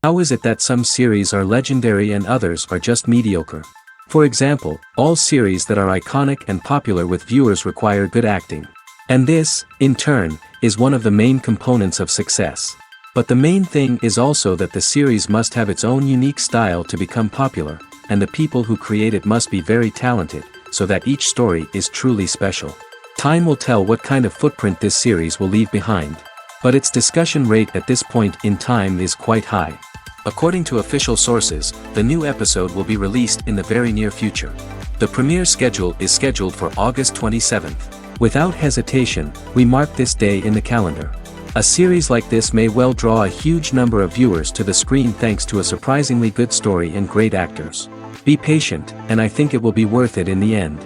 How is it that some series are legendary and others are just mediocre? For example, all series that are iconic and popular with viewers require good acting. And this, in turn, is one of the main components of success. But the main thing is also that the series must have its own unique style to become popular, and the people who create it must be very talented, so that each story is truly special. Time will tell what kind of footprint this series will leave behind. But its discussion rate at this point in time is quite high. According to official sources, the new episode will be released in the very near future. The premiere schedule is scheduled for August 27th. Without hesitation, we mark this day in the calendar. A series like this may well draw a huge number of viewers to the screen thanks to a surprisingly good story and great actors. Be patient, and I think it will be worth it in the end.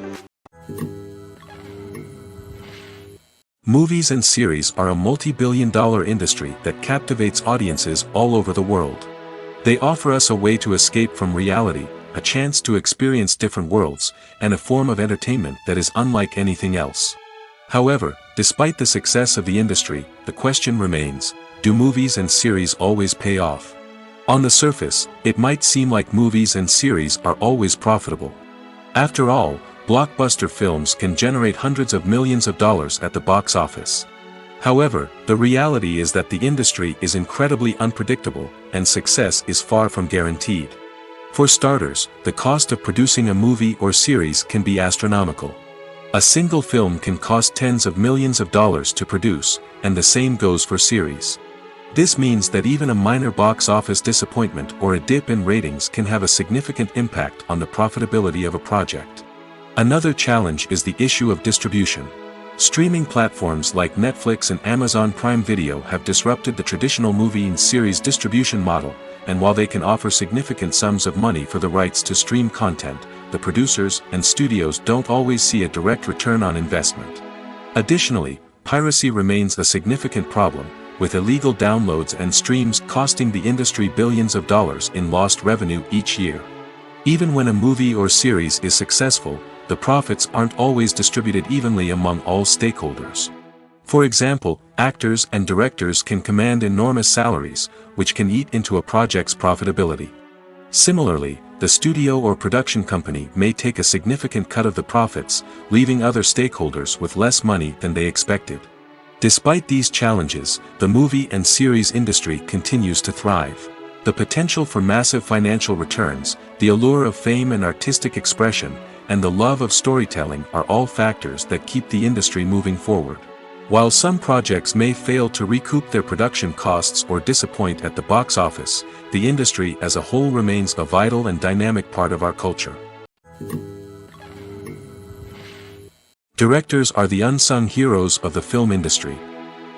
Movies and series are a multi-billion-dollar industry that captivates audiences all over the world. They offer us a way to escape from reality, a chance to experience different worlds, and a form of entertainment that is unlike anything else. However, despite the success of the industry, the question remains, do movies and series always pay off? On the surface, it might seem like movies and series are always profitable. After all, blockbuster films can generate hundreds of millions of dollars at the box office. However, the reality is that the industry is incredibly unpredictable, and success is far from guaranteed. For starters, the cost of producing a movie or series can be astronomical. A single film can cost tens of millions of dollars to produce, and the same goes for series. This means that even a minor box office disappointment or a dip in ratings can have a significant impact on the profitability of a project. Another challenge is the issue of distribution. Streaming platforms like Netflix and Amazon Prime Video have disrupted the traditional movie and series distribution model, and while they can offer significant sums of money for the rights to stream content, the producers and studios don't always see a direct return on investment. Additionally, piracy remains a significant problem, with illegal downloads and streams costing the industry billions of dollars in lost revenue each year. Even when a movie or series is successful, the profits aren't always distributed evenly among all stakeholders. For example, actors and directors can command enormous salaries, which can eat into a project's profitability. Similarly, the studio or production company may take a significant cut of the profits, leaving other stakeholders with less money than they expected. Despite these challenges, the movie and series industry continues to thrive. The potential for massive financial returns, the allure of fame and artistic expression, and the love of storytelling are all factors that keep the industry moving forward. While some projects may fail to recoup their production costs or disappoint at the box office, the industry as a whole remains a vital and dynamic part of our culture. Directors are the unsung heroes of the film industry.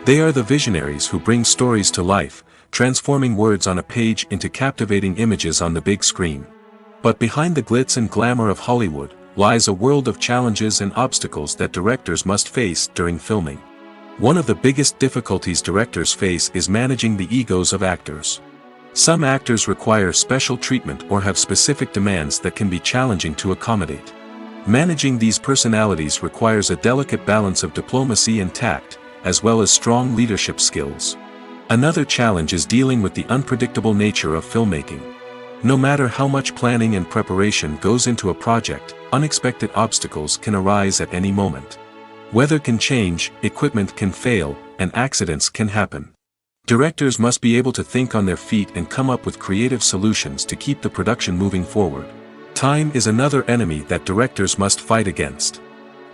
They are the visionaries who bring stories to life, transforming words on a page into captivating images on the big screen. But behind the glitz and glamour of Hollywood lies a world of challenges and obstacles that directors must face during filming. One of the biggest difficulties directors face is managing the egos of actors. Some actors require special treatment or have specific demands that can be challenging to accommodate. Managing these personalities requires a delicate balance of diplomacy and tact, as well as strong leadership skills. Another challenge is dealing with the unpredictable nature of filmmaking. No matter how much planning and preparation goes into a project, unexpected obstacles can arise at any moment. Weather can change, equipment can fail, and accidents can happen. Directors must be able to think on their feet and come up with creative solutions to keep the production moving forward. Time is another enemy that directors must fight against.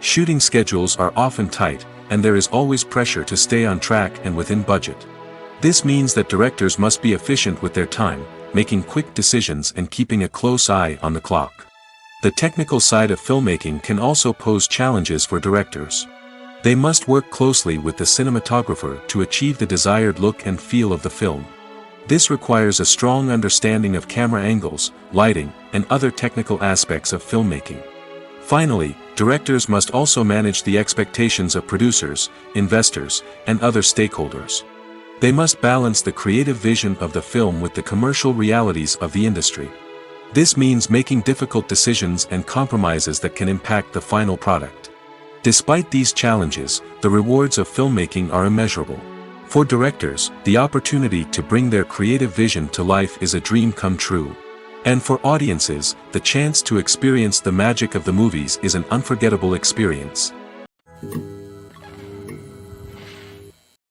Shooting schedules are often tight, and there is always pressure to stay on track and within budget. This means that directors must be efficient with their time, making quick decisions and keeping a close eye on the clock. The technical side of filmmaking can also pose challenges for directors. They must work closely with the cinematographer to achieve the desired look and feel of the film. This requires a strong understanding of camera angles, lighting, and other technical aspects of filmmaking. Finally, directors must also manage the expectations of producers, investors, and other stakeholders. They must balance the creative vision of the film with the commercial realities of the industry. This means making difficult decisions and compromises that can impact the final product. Despite these challenges, the rewards of filmmaking are immeasurable. For directors, the opportunity to bring their creative vision to life is a dream come true. And for audiences, the chance to experience the magic of the movies is an unforgettable experience.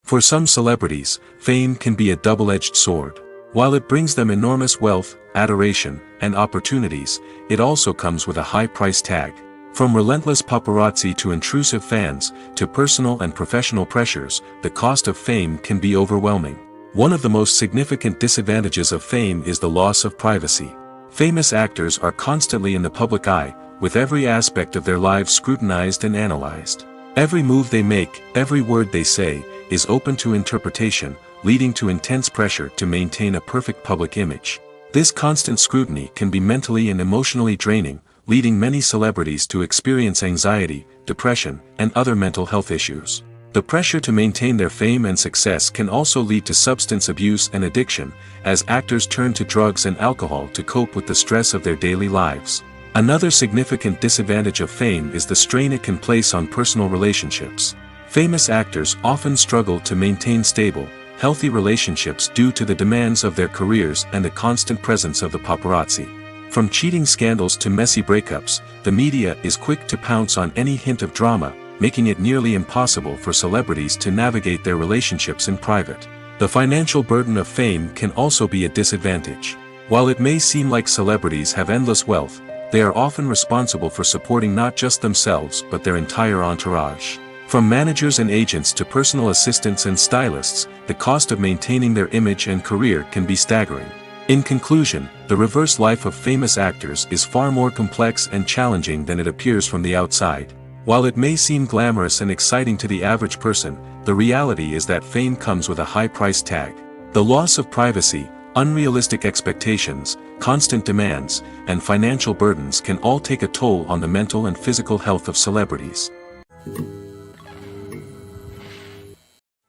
For some celebrities, fame can be a double-edged sword. While it brings them enormous wealth, adoration, and opportunities, it also comes with a high price tag. From relentless paparazzi to intrusive fans, to personal and professional pressures, the cost of fame can be overwhelming. One of the most significant disadvantages of fame is the loss of privacy. Famous actors are constantly in the public eye, with every aspect of their lives scrutinized and analyzed. Every move they make, every word they say, is open to interpretation, leading to intense pressure to maintain a perfect public image. This constant scrutiny can be mentally and emotionally draining, leading many celebrities to experience anxiety, depression, and other mental health issues. The pressure to maintain their fame and success can also lead to substance abuse and addiction, as actors turn to drugs and alcohol to cope with the stress of their daily lives. Another significant disadvantage of fame is the strain it can place on personal relationships. Famous actors often struggle to maintain stable, healthy relationships due to the demands of their careers and the constant presence of the paparazzi. From cheating scandals to messy breakups, the media is quick to pounce on any hint of drama, making it nearly impossible for celebrities to navigate their relationships in private. The financial burden of fame can also be a disadvantage. While it may seem like celebrities have endless wealth, they are often responsible for supporting not just themselves but their entire entourage. From managers and agents to personal assistants and stylists, the cost of maintaining their image and career can be staggering. In conclusion, the reverse life of famous actors is far more complex and challenging than it appears from the outside. While it may seem glamorous and exciting to the average person, the reality is that fame comes with a high price tag. The loss of privacy, unrealistic expectations, constant demands, and financial burdens can all take a toll on the mental and physical health of celebrities.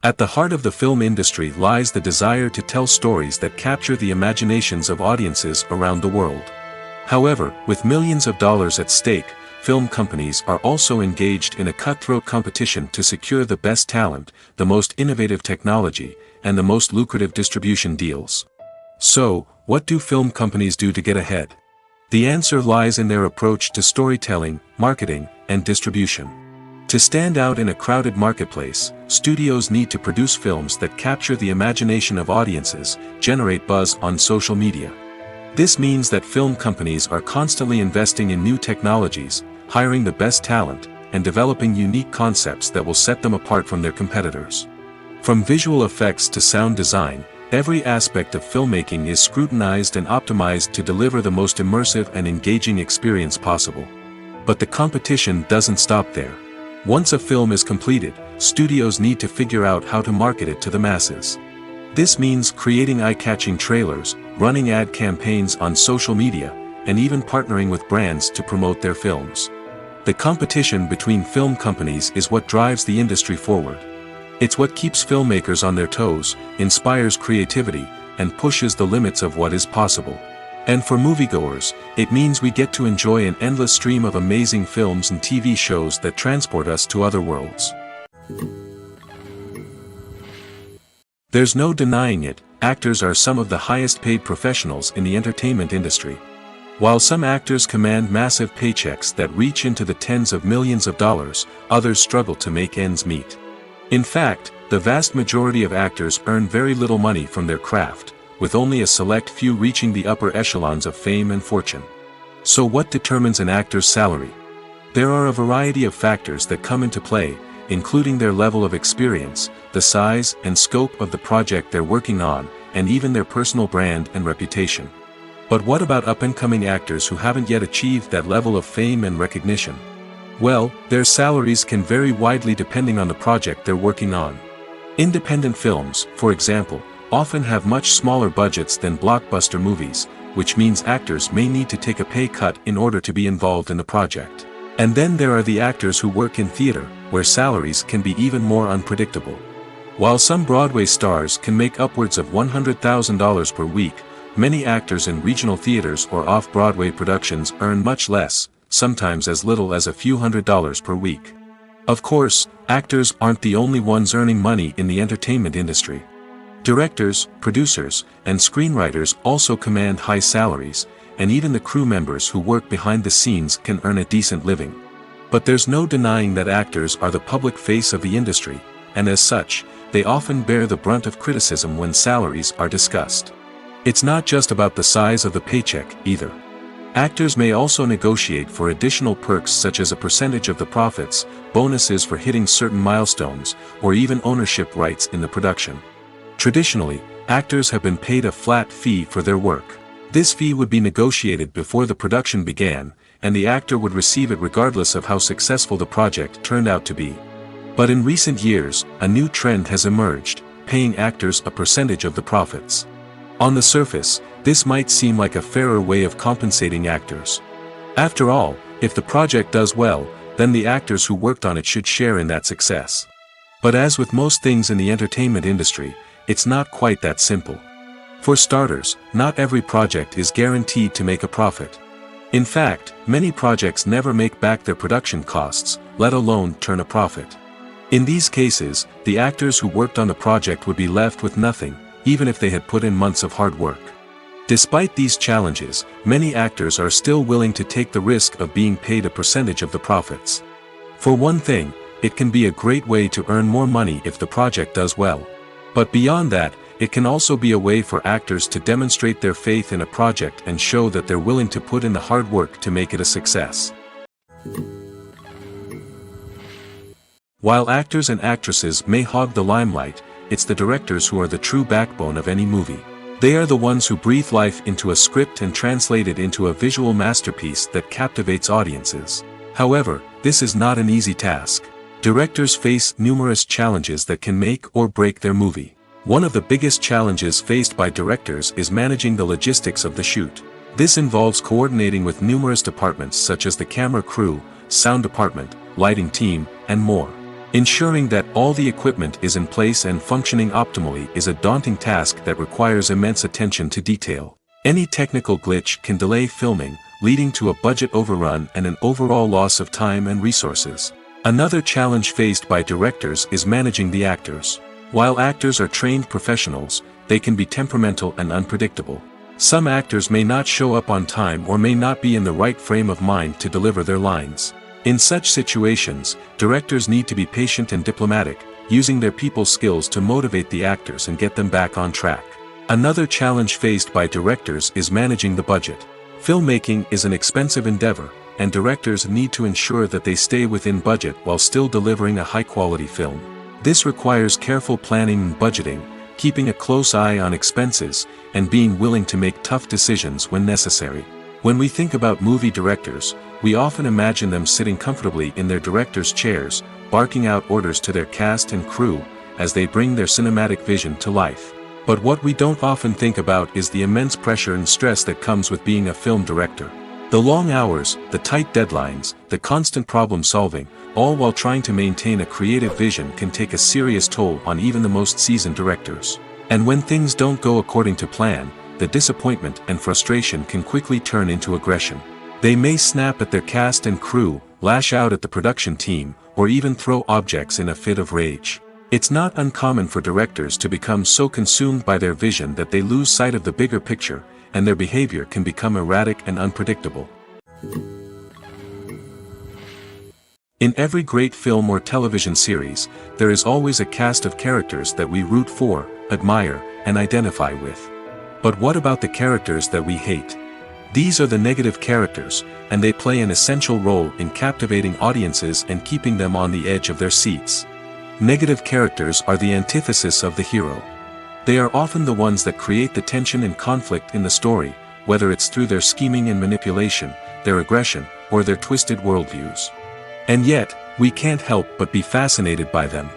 At the heart of the film industry lies the desire to tell stories that capture the imaginations of audiences around the world. However, with millions of dollars at stake, film companies are also engaged in a cutthroat competition to secure the best talent, the most innovative technology, and the most lucrative distribution deals. So, what do film companies do to get ahead? The answer lies in their approach to storytelling, marketing, and distribution. To stand out in a crowded marketplace, studios need to produce films that capture the imagination of audiences, generate buzz on social media. This means that film companies are constantly investing in new technologies, hiring the best talent, and developing unique concepts that will set them apart from their competitors. From visual effects to sound design, every aspect of filmmaking is scrutinized and optimized to deliver the most immersive and engaging experience possible. But the competition doesn't stop there. Once a film is completed, studios need to figure out how to market it to the masses. This means creating eye-catching trailers, running ad campaigns on social media, and even partnering with brands to promote their films. The competition between film companies is what drives the industry forward. It's what keeps filmmakers on their toes, inspires creativity, and pushes the limits of what is possible. And for moviegoers, it means we get to enjoy an endless stream of amazing films and TV shows that transport us to other worlds. There's no denying it, actors are some of the highest paid professionals in the entertainment industry. While some actors command massive paychecks that reach into the tens of millions of dollars, others struggle to make ends meet. In fact, the vast majority of actors earn very little money from their craft, with only a select few reaching the upper echelons of fame and fortune. So what determines an actor's salary? There are a variety of factors that come into play, including their level of experience, the size and scope of the project they're working on, and even their personal brand and reputation. But what about up-and-coming actors who haven't yet achieved that level of fame and recognition? Well, their salaries can vary widely depending on the project they're working on. Independent films, for example, often have much smaller budgets than blockbuster movies, which means actors may need to take a pay cut in order to be involved in the project. And then there are the actors who work in theater, where salaries can be even more unpredictable. While some Broadway stars can make upwards of $100,000 per week, many actors in regional theaters or off-Broadway productions earn much less, sometimes as little as a few $100s per week. Of course, actors aren't the only ones earning money in the entertainment industry. Directors, producers, and screenwriters also command high salaries, and even the crew members who work behind the scenes can earn a decent living. But there's no denying that actors are the public face of the industry, and as such, they often bear the brunt of criticism when salaries are discussed. It's not just about the size of the paycheck, either. Actors may also negotiate for additional perks such as a percentage of the profits, bonuses for hitting certain milestones, or even ownership rights in the production. Traditionally, actors have been paid a flat fee for their work. This fee would be negotiated before the production began, and the actor would receive it regardless of how successful the project turned out to be. But in recent years, a new trend has emerged, paying actors a percentage of the profits. On the surface, this might seem like a fairer way of compensating actors. After all, if the project does well, then the actors who worked on it should share in that success. But as with most things in the entertainment industry, it's not quite that simple. For starters, not every project is guaranteed to make a profit. In fact, many projects never make back their production costs, let alone turn a profit. In these cases, the actors who worked on the project would be left with nothing, even if they had put in months of hard work. Despite these challenges, many actors are still willing to take the risk of being paid a percentage of the profits. For one thing, it can be a great way to earn more money if the project does well. But beyond that, it can also be a way for actors to demonstrate their faith in a project and show that they're willing to put in the hard work to make it a success. While actors and actresses may hog the limelight, it's the directors who are the true backbone of any movie. They are the ones who breathe life into a script and translate it into a visual masterpiece that captivates audiences. However, this is not an easy task. Directors face numerous challenges that can make or break their movie. One of the biggest challenges faced by directors is managing the logistics of the shoot. This involves coordinating with numerous departments such as the camera crew, sound department, lighting team, and more. Ensuring that all the equipment is in place and functioning optimally is a daunting task that requires immense attention to detail. Any technical glitch can delay filming, leading to a budget overrun and an overall loss of time and resources. Another challenge faced by directors is managing the actors. While actors are trained professionals, they can be temperamental and unpredictable. Some actors may not show up on time or may not be in the right frame of mind to deliver their lines. In such situations, directors need to be patient and diplomatic, using their people skills to motivate the actors and get them back on track. Another challenge faced by directors is managing the budget. Filmmaking is an expensive endeavor, and directors need to ensure that they stay within budget while still delivering a high-quality film. This requires careful planning and budgeting, keeping a close eye on expenses, and being willing to make tough decisions when necessary. When we think about movie directors, we often imagine them sitting comfortably in their director's chairs, barking out orders to their cast and crew, as they bring their cinematic vision to life. But what we don't often think about is the immense pressure and stress that comes with being a film director. The long hours, the tight deadlines, the constant problem solving, all while trying to maintain a creative vision can take a serious toll on even the most seasoned directors. And when things don't go according to plan, the disappointment and frustration can quickly turn into aggression. They may snap at their cast and crew, lash out at the production team, or even throw objects in a fit of rage. It's not uncommon for directors to become so consumed by their vision that they lose sight of the bigger picture, and their behavior can become erratic and unpredictable. In every great film or television series, there is always a cast of characters that we root for, admire, and identify with. But what about the characters that we hate? These are the negative characters, and they play an essential role in captivating audiences and keeping them on the edge of their seats. Negative characters are the antithesis of the hero. They are often the ones that create the tension and conflict in the story, whether it's through their scheming and manipulation, their aggression, or their twisted worldviews. And yet, we can't help but be fascinated by them.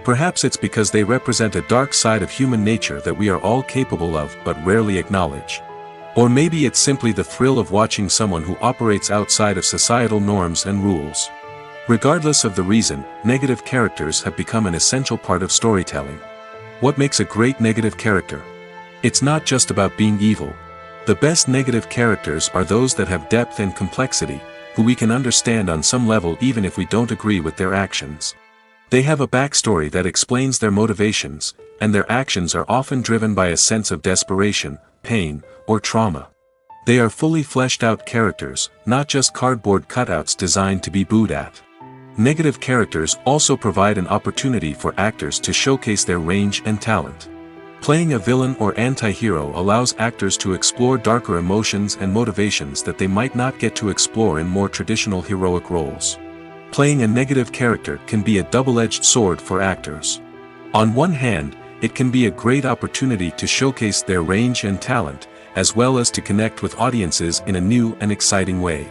Perhaps it's because they represent a dark side of human nature that we are all capable of but rarely acknowledge. Or maybe it's simply the thrill of watching someone who operates outside of societal norms and rules. Regardless of the reason, negative characters have become an essential part of storytelling. What makes a great negative character? It's not just about being evil. The best negative characters are those that have depth and complexity, who we can understand on some level even if we don't agree with their actions. They have a backstory that explains their motivations, and their actions are often driven by a sense of desperation, pain, or trauma. They are fully fleshed out characters, not just cardboard cutouts designed to be booed at. Negative characters also provide an opportunity for actors to showcase their range and talent. Playing a villain or anti-hero allows actors to explore darker emotions and motivations that they might not get to explore in more traditional heroic roles. Playing a negative character can be a double-edged sword for actors. On one hand, it can be a great opportunity to showcase their range and talent, as well as to connect with audiences in a new and exciting way.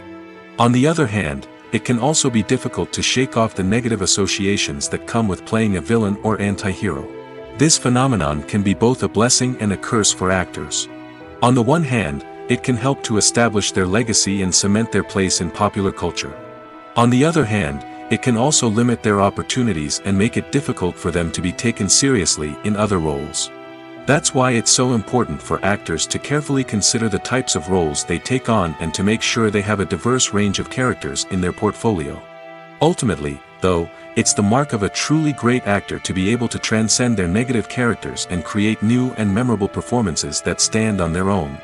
On the other hand, it can also be difficult to shake off the negative associations that come with playing a villain or anti-hero. This phenomenon can be both a blessing and a curse for actors. On the one hand, it can help to establish their legacy and cement their place in popular culture. On the other hand, it can also limit their opportunities and make it difficult for them to be taken seriously in other roles. That's why it's so important for actors to carefully consider the types of roles they take on and to make sure they have a diverse range of characters in their portfolio. Ultimately, though, it's the mark of a truly great actor to be able to transcend their negative characters and create new and memorable performances that stand on their own.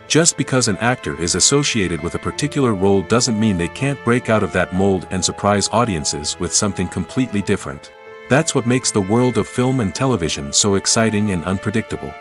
Just because an actor is associated with a particular role doesn't mean they can't break out of that mold and surprise audiences with something completely different. That's what makes the world of film and television so exciting and unpredictable.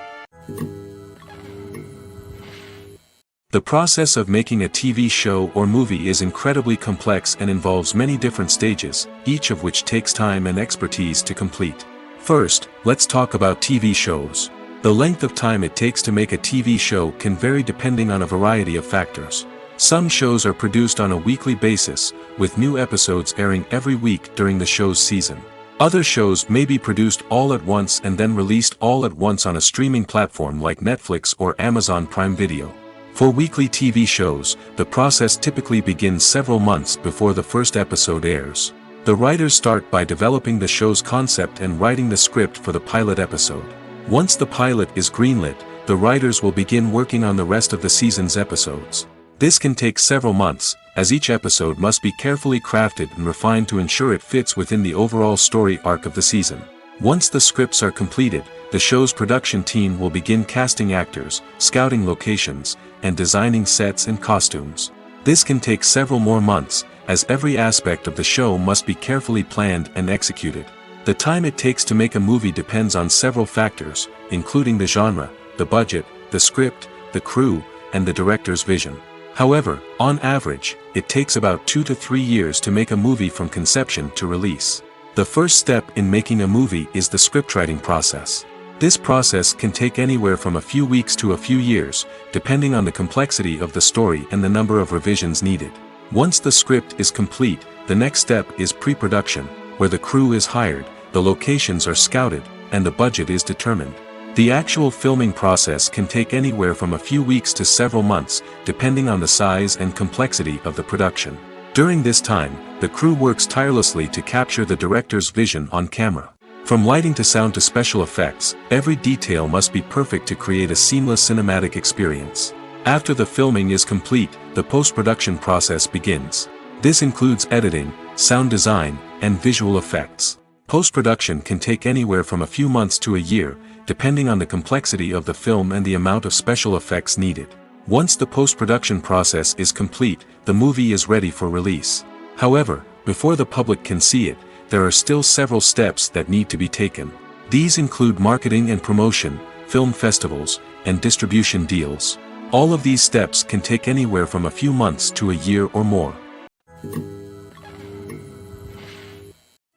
The process of making a TV show or movie is incredibly complex and involves many different stages, each of which takes time and expertise to complete. First, let's talk about TV shows. The length of time it takes to make a TV show can vary depending on a variety of factors. Some shows are produced on a weekly basis, with new episodes airing every week during the show's season. Other shows may be produced all at once and then released all at once on a streaming platform like Netflix or Amazon Prime Video. For weekly TV shows, the process typically begins several months before the first episode airs. The writers start by developing the show's concept and writing the script for the pilot episode. Once the pilot is greenlit, the writers will begin working on the rest of the season's episodes. This can take several months, as each episode must be carefully crafted and refined to ensure it fits within the overall story arc of the season. Once the scripts are completed, the show's production team will begin casting actors, scouting locations, and designing sets and costumes. This can take several more months, as every aspect of the show must be carefully planned and executed. The time it takes to make a movie depends on several factors, including the genre, the budget, the script, the crew, and the director's vision. However, on average, it takes about 2 to 3 years to make a movie from conception to release. The first step in making a movie is the scriptwriting process. This process can take anywhere from a few weeks to a few years, depending on the complexity of the story and the number of revisions needed. Once the script is complete, the next step is pre-production, where the crew is hired, the locations are scouted, and the budget is determined. The actual filming process can take anywhere from a few weeks to several months, depending on the size and complexity of the production. During this time, the crew works tirelessly to capture the director's vision on camera. From lighting to sound to special effects, every detail must be perfect to create a seamless cinematic experience. After the filming is complete, the post-production process begins. This includes editing, sound design, and visual effects. Post-production can take anywhere from a few months to a year, depending on the complexity of the film and the amount of special effects needed. Once the post-production process is complete, the movie is ready for release. However, before the public can see it, there are still several steps that need to be taken. These include marketing and promotion, film festivals, and distribution deals. All of these steps can take anywhere from a few months to a year or more.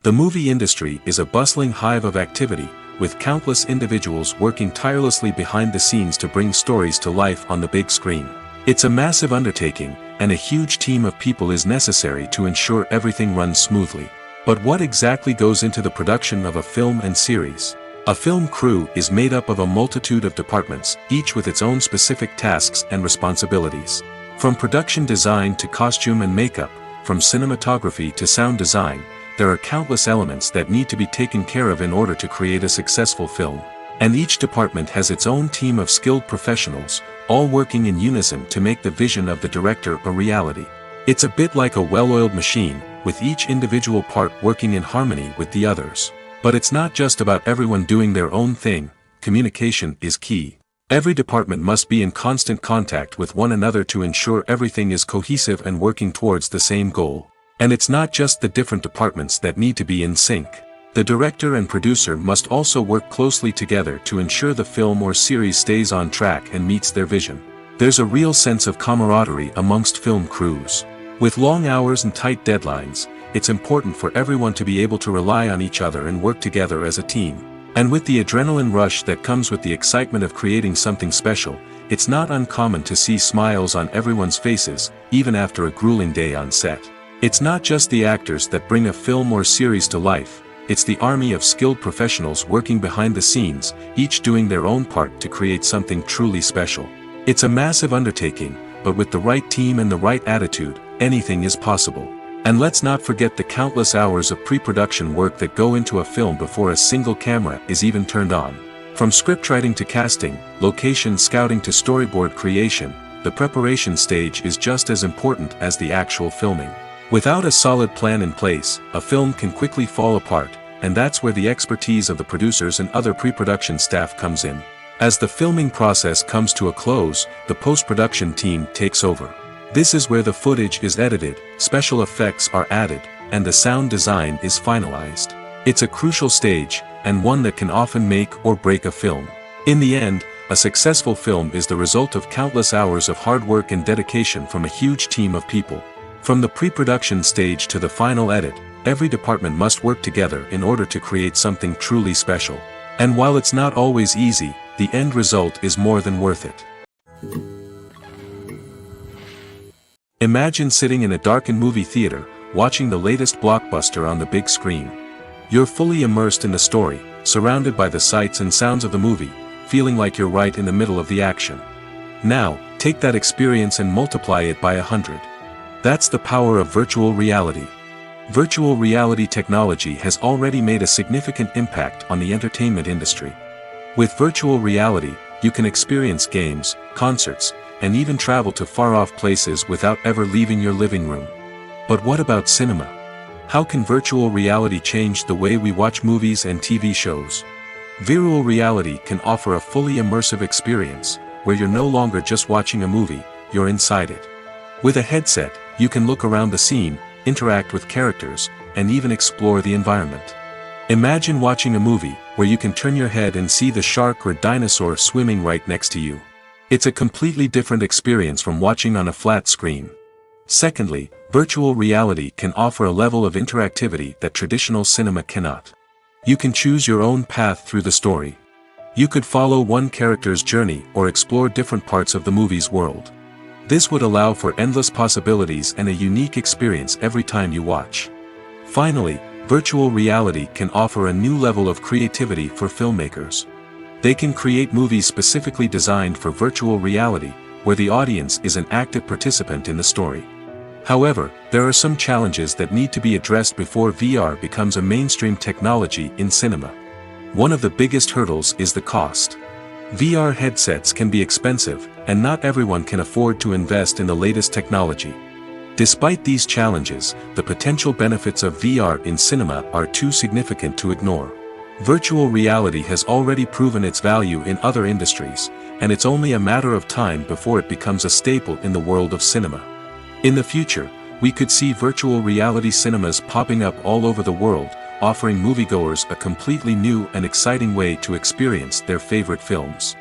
The movie industry is a bustling hive of activity, with countless individuals working tirelessly behind the scenes to bring stories to life on the big screen. It's a massive undertaking, and a huge team of people is necessary to ensure everything runs smoothly. But what exactly goes into the production of a film and series? A film crew is made up of a multitude of departments, each with its own specific tasks and responsibilities. From production design to costume and makeup, from cinematography to sound design, there are countless elements that need to be taken care of in order to create a successful film. And each department has its own team of skilled professionals, all working in unison to make the vision of the director a reality. It's a bit like a well-oiled machine, with each individual part working in harmony with the others. But it's not just about everyone doing their own thing, communication is key. Every department must be in constant contact with one another to ensure everything is cohesive and working towards the same goal. And it's not just the different departments that need to be in sync. The director and producer must also work closely together to ensure the film or series stays on track and meets their vision. There's a real sense of camaraderie amongst film crews. With long hours and tight deadlines, it's important for everyone to be able to rely on each other and work together as a team. And with the adrenaline rush that comes with the excitement of creating something special, it's not uncommon to see smiles on everyone's faces, even after a grueling day on set. It's not just the actors that bring a film or series to life, it's the army of skilled professionals working behind the scenes, each doing their own part to create something truly special. It's a massive undertaking, but with the right team and the right attitude, anything is possible. And let's not forget the countless hours of pre-production work that go into a film before a single camera is even turned on. From scriptwriting to casting, location scouting to storyboard creation, the preparation stage is just as important as the actual filming. Without a solid plan in place, a film can quickly fall apart, and that's where the expertise of the producers and other pre-production staff comes in. As the filming process comes to a close, the post-production team takes over. This is where the footage is edited, special effects are added, and the sound design is finalized. It's a crucial stage, and one that can often make or break a film. In the end, a successful film is the result of countless hours of hard work and dedication from a huge team of people. From the pre-production stage to the final edit, every department must work together in order to create something truly special. And while it's not always easy, the end result is more than worth it. Imagine sitting in a darkened movie theater, watching the latest blockbuster on the big screen. You're fully immersed in the story, surrounded by the sights and sounds of the movie, feeling like you're right in the middle of the action. Now, take that experience and multiply it by 100. That's the power of virtual reality. Virtual reality technology has already made a significant impact on the entertainment industry. With virtual reality, you can experience games, concerts, and even travel to far-off places without ever leaving your living room. But what about cinema? How can virtual reality change the way we watch movies and TV shows? Virtual reality can offer a fully immersive experience, where you're no longer just watching a movie, you're inside it. With a headset, you can look around the scene, interact with characters, and even explore the environment. Imagine watching a movie where you can turn your head and see the shark or dinosaur swimming right next to you. It's a completely different experience from watching on a flat screen. Secondly, virtual reality can offer a level of interactivity that traditional cinema cannot. You can choose your own path through the story. You could follow one character's journey or explore different parts of the movie's world. This would allow for endless possibilities and a unique experience every time you watch. Finally, virtual reality can offer a new level of creativity for filmmakers. They can create movies specifically designed for virtual reality, where the audience is an active participant in the story. However, there are some challenges that need to be addressed before VR becomes a mainstream technology in cinema. One of the biggest hurdles is the cost. VR headsets can be expensive, and not everyone can afford to invest in the latest technology. Despite these challenges, the potential benefits of VR in cinema are too significant to ignore. Virtual reality has already proven its value in other industries, and it's only a matter of time before it becomes a staple in the world of cinema. In the future, we could see virtual reality cinemas popping up all over the world, offering moviegoers a completely new and exciting way to experience their favorite films.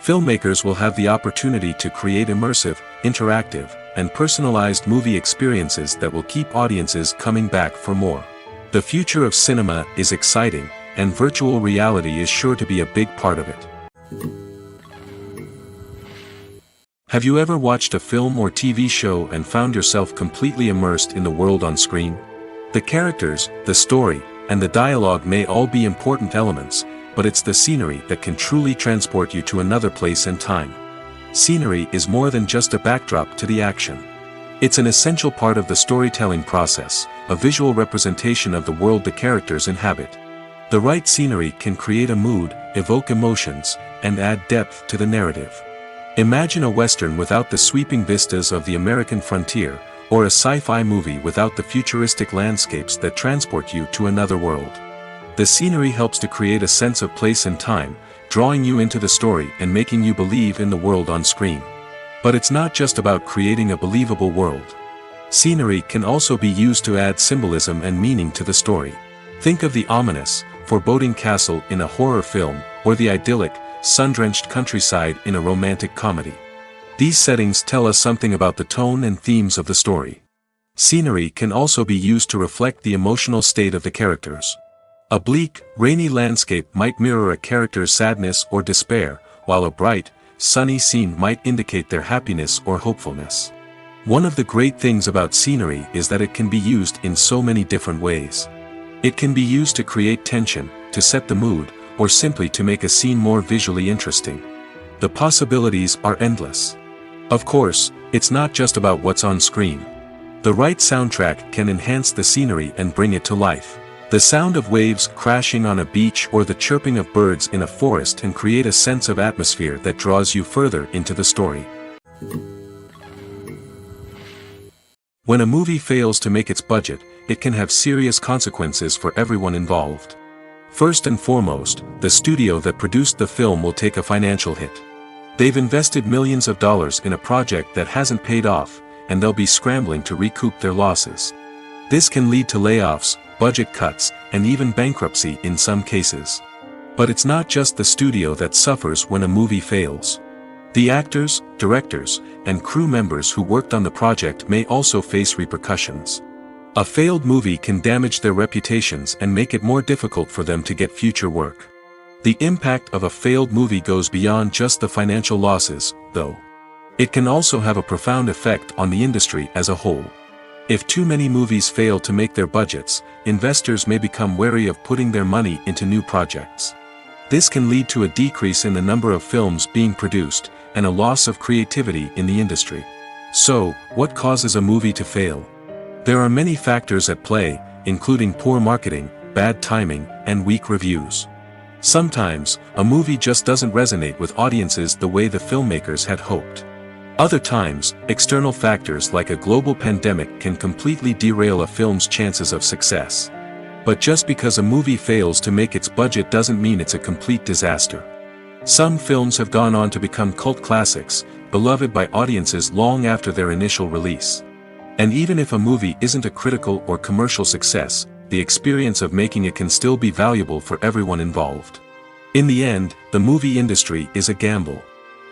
Filmmakers will have the opportunity to create immersive, interactive, and personalized movie experiences that will keep audiences coming back for more. The future of cinema is exciting, and virtual reality is sure to be a big part of it. Have you ever watched a film or TV show and found yourself completely immersed in the world on screen? The characters, the story, and the dialogue may all be important elements, but it's the scenery that can truly transport you to another place and time. Scenery is more than just a backdrop to the action. It's an essential part of the storytelling process, a visual representation of the world the characters inhabit. The right scenery can create a mood, evoke emotions, and add depth to the narrative. Imagine a western without the sweeping vistas of the American frontier, or a sci-fi movie without the futuristic landscapes that transport you to another world. The scenery helps to create a sense of place and time, drawing you into the story and making you believe in the world on screen. But it's not just about creating a believable world. Scenery can also be used to add symbolism and meaning to the story. Think of the ominous, foreboding castle in a horror film, or the idyllic, sun-drenched countryside in a romantic comedy. These settings tell us something about the tone and themes of the story. Scenery can also be used to reflect the emotional state of the characters. A bleak, rainy landscape might mirror a character's sadness or despair, while a bright, sunny scene might indicate their happiness or hopefulness. One of the great things about scenery is that it can be used in so many different ways. It can be used to create tension, to set the mood, or simply to make a scene more visually interesting. The possibilities are endless. Of course, it's not just about what's on screen. The right soundtrack can enhance the scenery and bring it to life. The sound of waves crashing on a beach or the chirping of birds in a forest can create a sense of atmosphere that draws you further into the story. When a movie fails to make its budget, it can have serious consequences for everyone involved. First and foremost, the studio that produced the film will take a financial hit. They've invested millions of dollars in a project that hasn't paid off, and they'll be scrambling to recoup their losses. This can lead to layoffs, budget cuts, and even bankruptcy in some cases. But it's not just the studio that suffers when a movie fails. The actors, directors, and crew members who worked on the project may also face repercussions. A failed movie can damage their reputations and make it more difficult for them to get future work. The impact of a failed movie goes beyond just the financial losses, though. It can also have a profound effect on the industry as a whole. If too many movies fail to make their budgets, investors may become wary of putting their money into new projects. This can lead to a decrease in the number of films being produced, and a loss of creativity in the industry. So, what causes a movie to fail? There are many factors at play, including poor marketing, bad timing, and weak reviews. Sometimes, a movie just doesn't resonate with audiences the way the filmmakers had hoped. Other times, external factors like a global pandemic can completely derail a film's chances of success. But just because a movie fails to make its budget doesn't mean it's a complete disaster. Some films have gone on to become cult classics, beloved by audiences long after their initial release. And even if a movie isn't a critical or commercial success, the experience of making it can still be valuable for everyone involved. In the end, the movie industry is a gamble.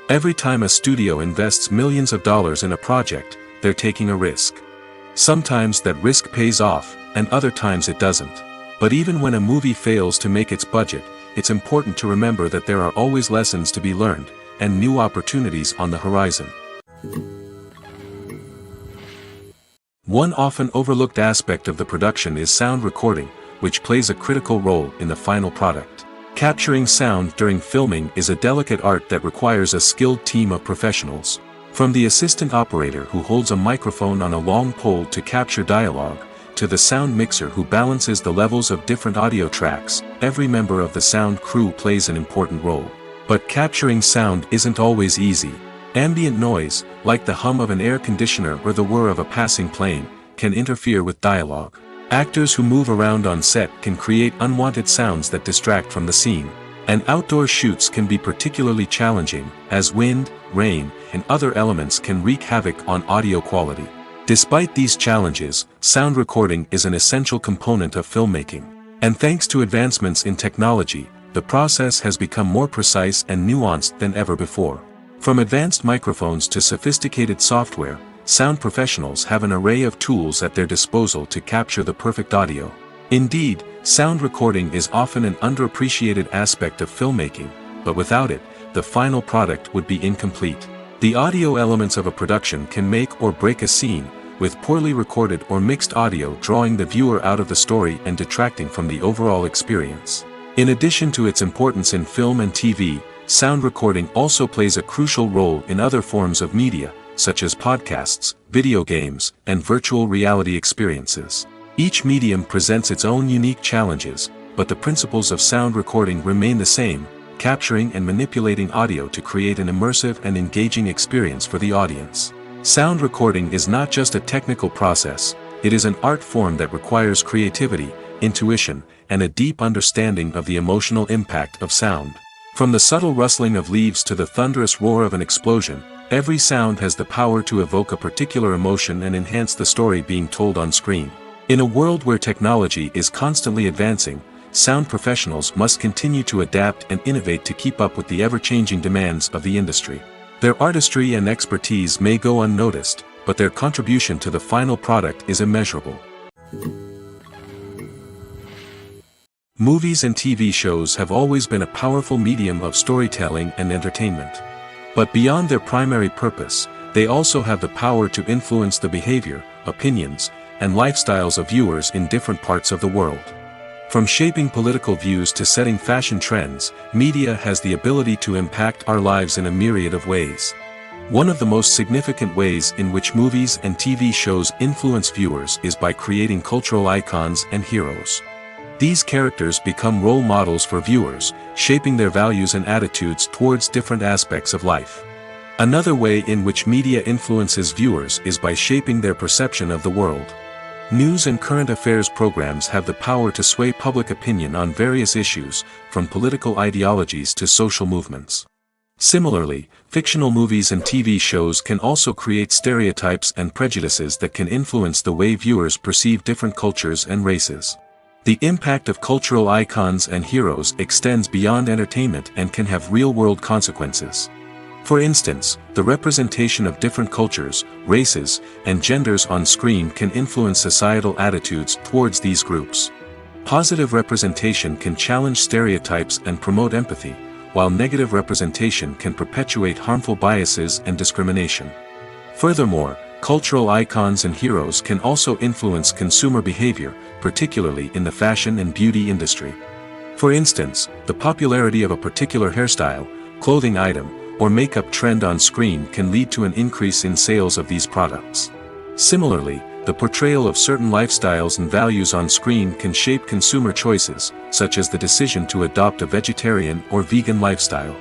Every time a studio invests millions of dollars in a project, they're taking a risk. Sometimes that risk pays off, and other times it doesn't. But even when a movie fails to make its budget, it's important to remember that there are always lessons to be learned, and new opportunities on the horizon. One often overlooked aspect of the production is sound recording, which plays a critical role in the final product. Capturing sound during filming is a delicate art that requires a skilled team of professionals. From the assistant operator who holds a microphone on a long pole to capture dialogue, to the sound mixer who balances the levels of different audio tracks, every member of the sound crew plays an important role. But capturing sound isn't always easy. Ambient noise, like the hum of an air conditioner or the whir of a passing plane, can interfere with dialogue. Actors who move around on set can create unwanted sounds that distract from the scene. And outdoor shoots can be particularly challenging, as wind, rain, and other elements can wreak havoc on audio quality. Despite these challenges, sound recording is an essential component of filmmaking. And thanks to advancements in technology, the process has become more precise and nuanced than ever before. From advanced microphones to sophisticated software, sound professionals have an array of tools at their disposal to capture the perfect audio. Indeed, sound recording is often an underappreciated aspect of filmmaking, but without it, the final product would be incomplete. The audio elements of a production can make or break a scene, with poorly recorded or mixed audio drawing the viewer out of the story and detracting from the overall experience. In addition to its importance in film and TV, sound recording also plays a crucial role in other forms of media, such as podcasts, video games, and virtual reality experiences. Each medium presents its own unique challenges, but the principles of sound recording remain the same, capturing and manipulating audio to create an immersive and engaging experience for the audience. Sound recording is not just a technical process, it is an art form that requires creativity, intuition, and a deep understanding of the emotional impact of sound. From the subtle rustling of leaves to the thunderous roar of an explosion, every sound has the power to evoke a particular emotion and enhance the story being told on screen. In a world where technology is constantly advancing, sound professionals must continue to adapt and innovate to keep up with the ever-changing demands of the industry. Their artistry and expertise may go unnoticed, but their contribution to the final product is immeasurable. Movies and TV shows have always been a powerful medium of storytelling and entertainment. But beyond their primary purpose, they also have the power to influence the behavior, opinions, and lifestyles of viewers in different parts of the world. From shaping political views to setting fashion trends, media has the ability to impact our lives in a myriad of ways. One of the most significant ways in which movies and TV shows influence viewers is by creating cultural icons and heroes. These characters become role models for viewers, shaping their values and attitudes towards different aspects of life. Another way in which media influences viewers is by shaping their perception of the world. News and current affairs programs have the power to sway public opinion on various issues, from political ideologies to social movements. Similarly, fictional movies and TV shows can also create stereotypes and prejudices that can influence the way viewers perceive different cultures and races. The impact of cultural icons and heroes extends beyond entertainment and can have real-world consequences. For instance, the representation of different cultures, races, and genders on screen can influence societal attitudes towards these groups. Positive representation can challenge stereotypes and promote empathy, while negative representation can perpetuate harmful biases and discrimination. Furthermore, cultural icons and heroes can also influence consumer behavior, particularly in the fashion and beauty industry. For instance, the popularity of a particular hairstyle, clothing item, or makeup trend on screen can lead to an increase in sales of these products. Similarly, the portrayal of certain lifestyles and values on screen can shape consumer choices, such as the decision to adopt a vegetarian or vegan lifestyle.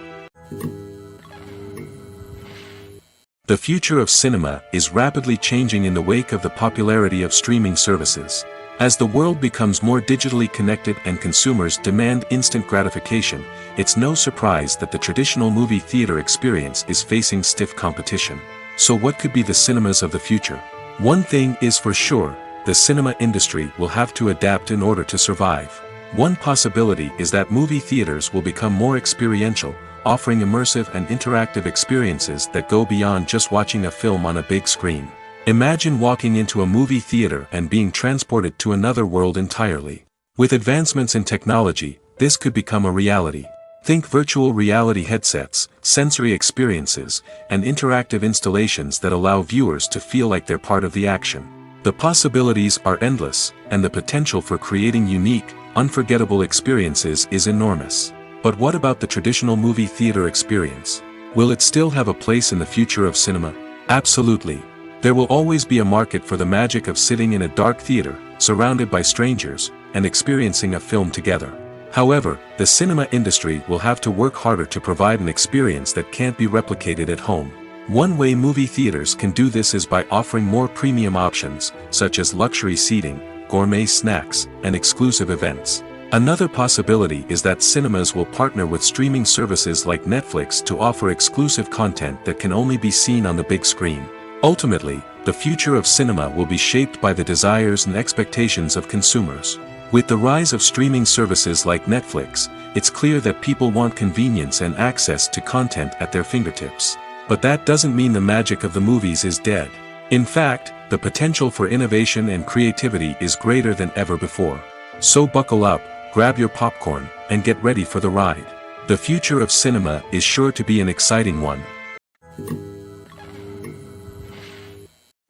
The future of cinema is rapidly changing in the wake of the popularity of streaming services. As the world becomes more digitally connected and consumers demand instant gratification, it's no surprise that the traditional movie theater experience is facing stiff competition. So what could be the cinemas of the future? One thing is for sure, the cinema industry will have to adapt in order to survive. One possibility is that movie theaters will become more experiential, offering immersive and interactive experiences that go beyond just watching a film on a big screen. Imagine walking into a movie theater and being transported to another world entirely. With advancements in technology, this could become a reality. Think virtual reality headsets, sensory experiences, and interactive installations that allow viewers to feel like they're part of the action. The possibilities are endless, and the potential for creating unique, unforgettable experiences is enormous. But what about the traditional movie theater experience? Will it still have a place in the future of cinema? Absolutely. There will always be a market for the magic of sitting in a dark theater, surrounded by strangers, and experiencing a film together. However, the cinema industry will have to work harder to provide an experience that can't be replicated at home. One way movie theaters can do this is by offering more premium options, such as luxury seating, gourmet snacks, and exclusive events. Another possibility is that cinemas will partner with streaming services like Netflix to offer exclusive content that can only be seen on the big screen. Ultimately, the future of cinema will be shaped by the desires and expectations of consumers. With the rise of streaming services like Netflix, it's clear that people want convenience and access to content at their fingertips. But that doesn't mean the magic of the movies is dead. In fact, the potential for innovation and creativity is greater than ever before. So buckle up, grab your popcorn, and get ready for the ride. The future of cinema is sure to be an exciting one.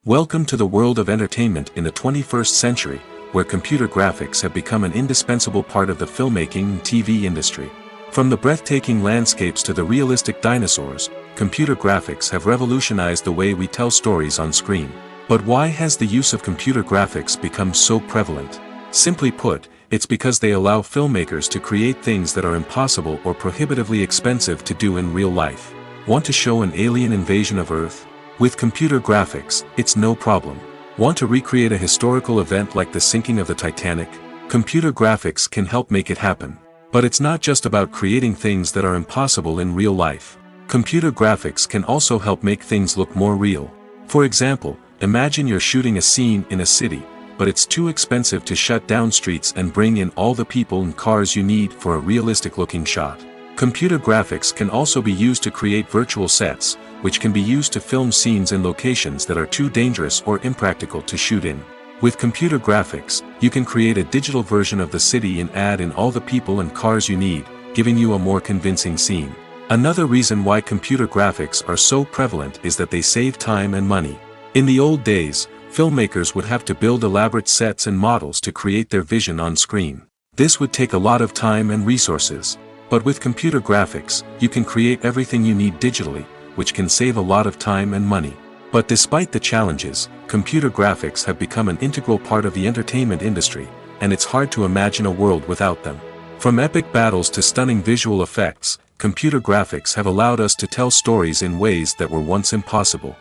Welcome to the world of entertainment in the 21st century, where computer graphics have become an indispensable part of the filmmaking and TV industry. From the breathtaking landscapes to the realistic dinosaurs, computer graphics have revolutionized the way we tell stories on screen. But why has the use of computer graphics become so prevalent? Simply put, it's because they allow filmmakers to create things that are impossible or prohibitively expensive to do in real life. Want to show an alien invasion of Earth? With computer graphics, it's no problem. Want to recreate a historical event like the sinking of the Titanic? Computer graphics can help make it happen. But it's not just about creating things that are impossible in real life. Computer graphics can also help make things look more real. For example, imagine you're shooting a scene in a city, but it's too expensive to shut down streets and bring in all the people and cars you need for a realistic-looking shot. Computer graphics can also be used to create virtual sets, which can be used to film scenes in locations that are too dangerous or impractical to shoot in. With computer graphics, you can create a digital version of the city and add in all the people and cars you need, giving you a more convincing scene. Another reason why computer graphics are so prevalent is that they save time and money. In the old days, filmmakers would have to build elaborate sets and models to create their vision on screen. This would take a lot of time and resources. But with computer graphics, you can create everything you need digitally, which can save a lot of time and money. But despite the challenges, computer graphics have become an integral part of the entertainment industry, and it's hard to imagine a world without them. From epic battles to stunning visual effects, computer graphics have allowed us to tell stories in ways that were once impossible.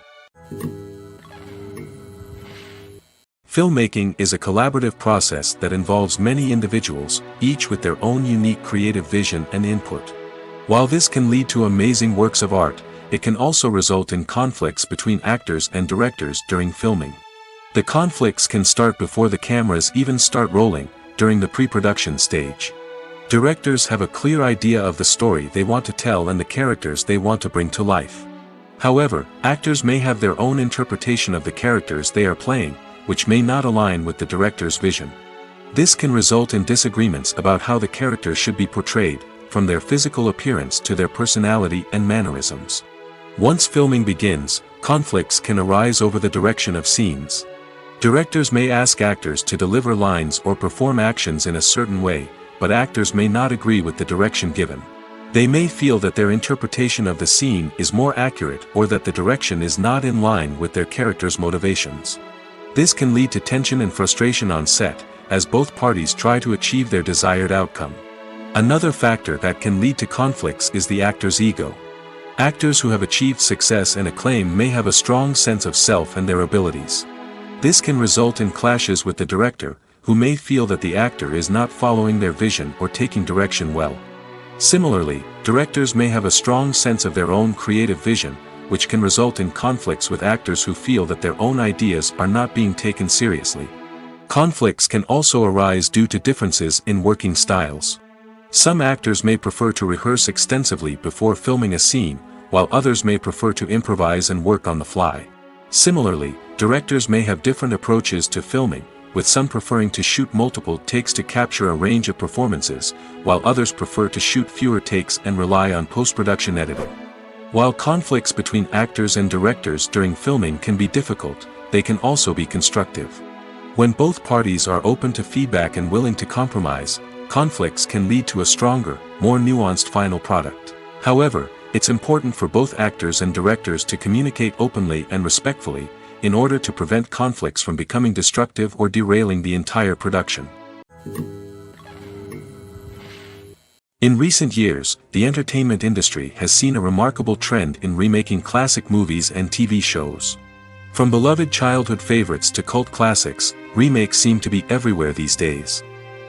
Filmmaking is a collaborative process that involves many individuals, each with their own unique creative vision and input. While this can lead to amazing works of art, it can also result in conflicts between actors and directors during filming. The conflicts can start before the cameras even start rolling, during the pre-production stage. Directors have a clear idea of the story they want to tell and the characters they want to bring to life. However, actors may have their own interpretation of the characters they are playing, which may not align with the director's vision. This can result in disagreements about how the characters should be portrayed, from their physical appearance to their personality and mannerisms. Once filming begins, conflicts can arise over the direction of scenes. Directors may ask actors to deliver lines or perform actions in a certain way, but actors may not agree with the direction given. They may feel that their interpretation of the scene is more accurate or that the direction is not in line with their character's motivations. This can lead to tension and frustration on set, as both parties try to achieve their desired outcome. Another factor that can lead to conflicts is the actor's ego. Actors who have achieved success and acclaim may have a strong sense of self and their abilities. This can result in clashes with the director, who may feel that the actor is not following their vision or taking direction well. Similarly, directors may have a strong sense of their own creative vision, which can result in conflicts with actors who feel that their own ideas are not being taken seriously. Conflicts can also arise due to differences in working styles. Some actors may prefer to rehearse extensively before filming a scene, while others may prefer to improvise and work on the fly. Similarly, directors may have different approaches to filming, with some preferring to shoot multiple takes to capture a range of performances, while others prefer to shoot fewer takes and rely on post-production editing. While conflicts between actors and directors during filming can be difficult, they can also be constructive. When both parties are open to feedback and willing to compromise, conflicts can lead to a stronger, more nuanced final product. However, it's important for both actors and directors to communicate openly and respectfully, in order to prevent conflicts from becoming destructive or derailing the entire production. In recent years, the entertainment industry has seen a remarkable trend in remaking classic movies and TV shows. From beloved childhood favorites to cult classics, remakes seem to be everywhere these days.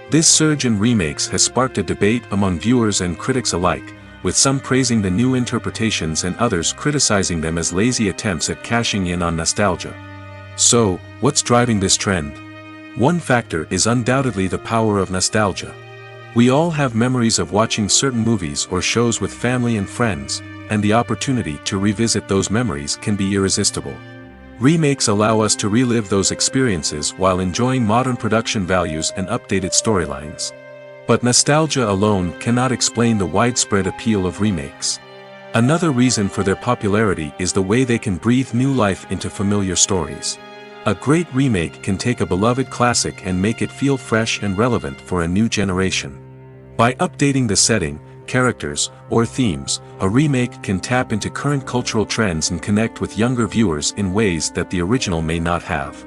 This surge in remakes has sparked a debate among viewers and critics alike, with some praising the new interpretations and others criticizing them as lazy attempts at cashing in on nostalgia. So, what's driving this trend? One factor is undoubtedly the power of nostalgia. We all have memories of watching certain movies or shows with family and friends, and the opportunity to revisit those memories can be irresistible. Remakes allow us to relive those experiences while enjoying modern production values and updated storylines. But nostalgia alone cannot explain the widespread appeal of remakes. Another reason for their popularity is the way they can breathe new life into familiar stories. A great remake can take a beloved classic and make it feel fresh and relevant for a new generation. By updating the setting, characters, or themes, a remake can tap into current cultural trends and connect with younger viewers in ways that the original may not have.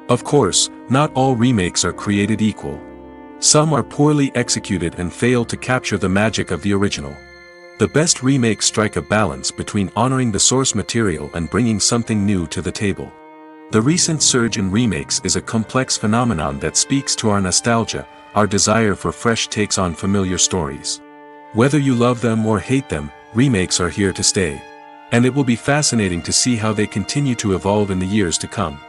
Of course, not all remakes are created equal. Some are poorly executed and fail to capture the magic of the original. The best remakes strike a balance between honoring the source material and bringing something new to the table. The recent surge in remakes is a complex phenomenon that speaks to our nostalgia, our desire for fresh takes on familiar stories. Whether you love them or hate them, remakes are here to stay. And it will be fascinating to see how they continue to evolve in the years to come.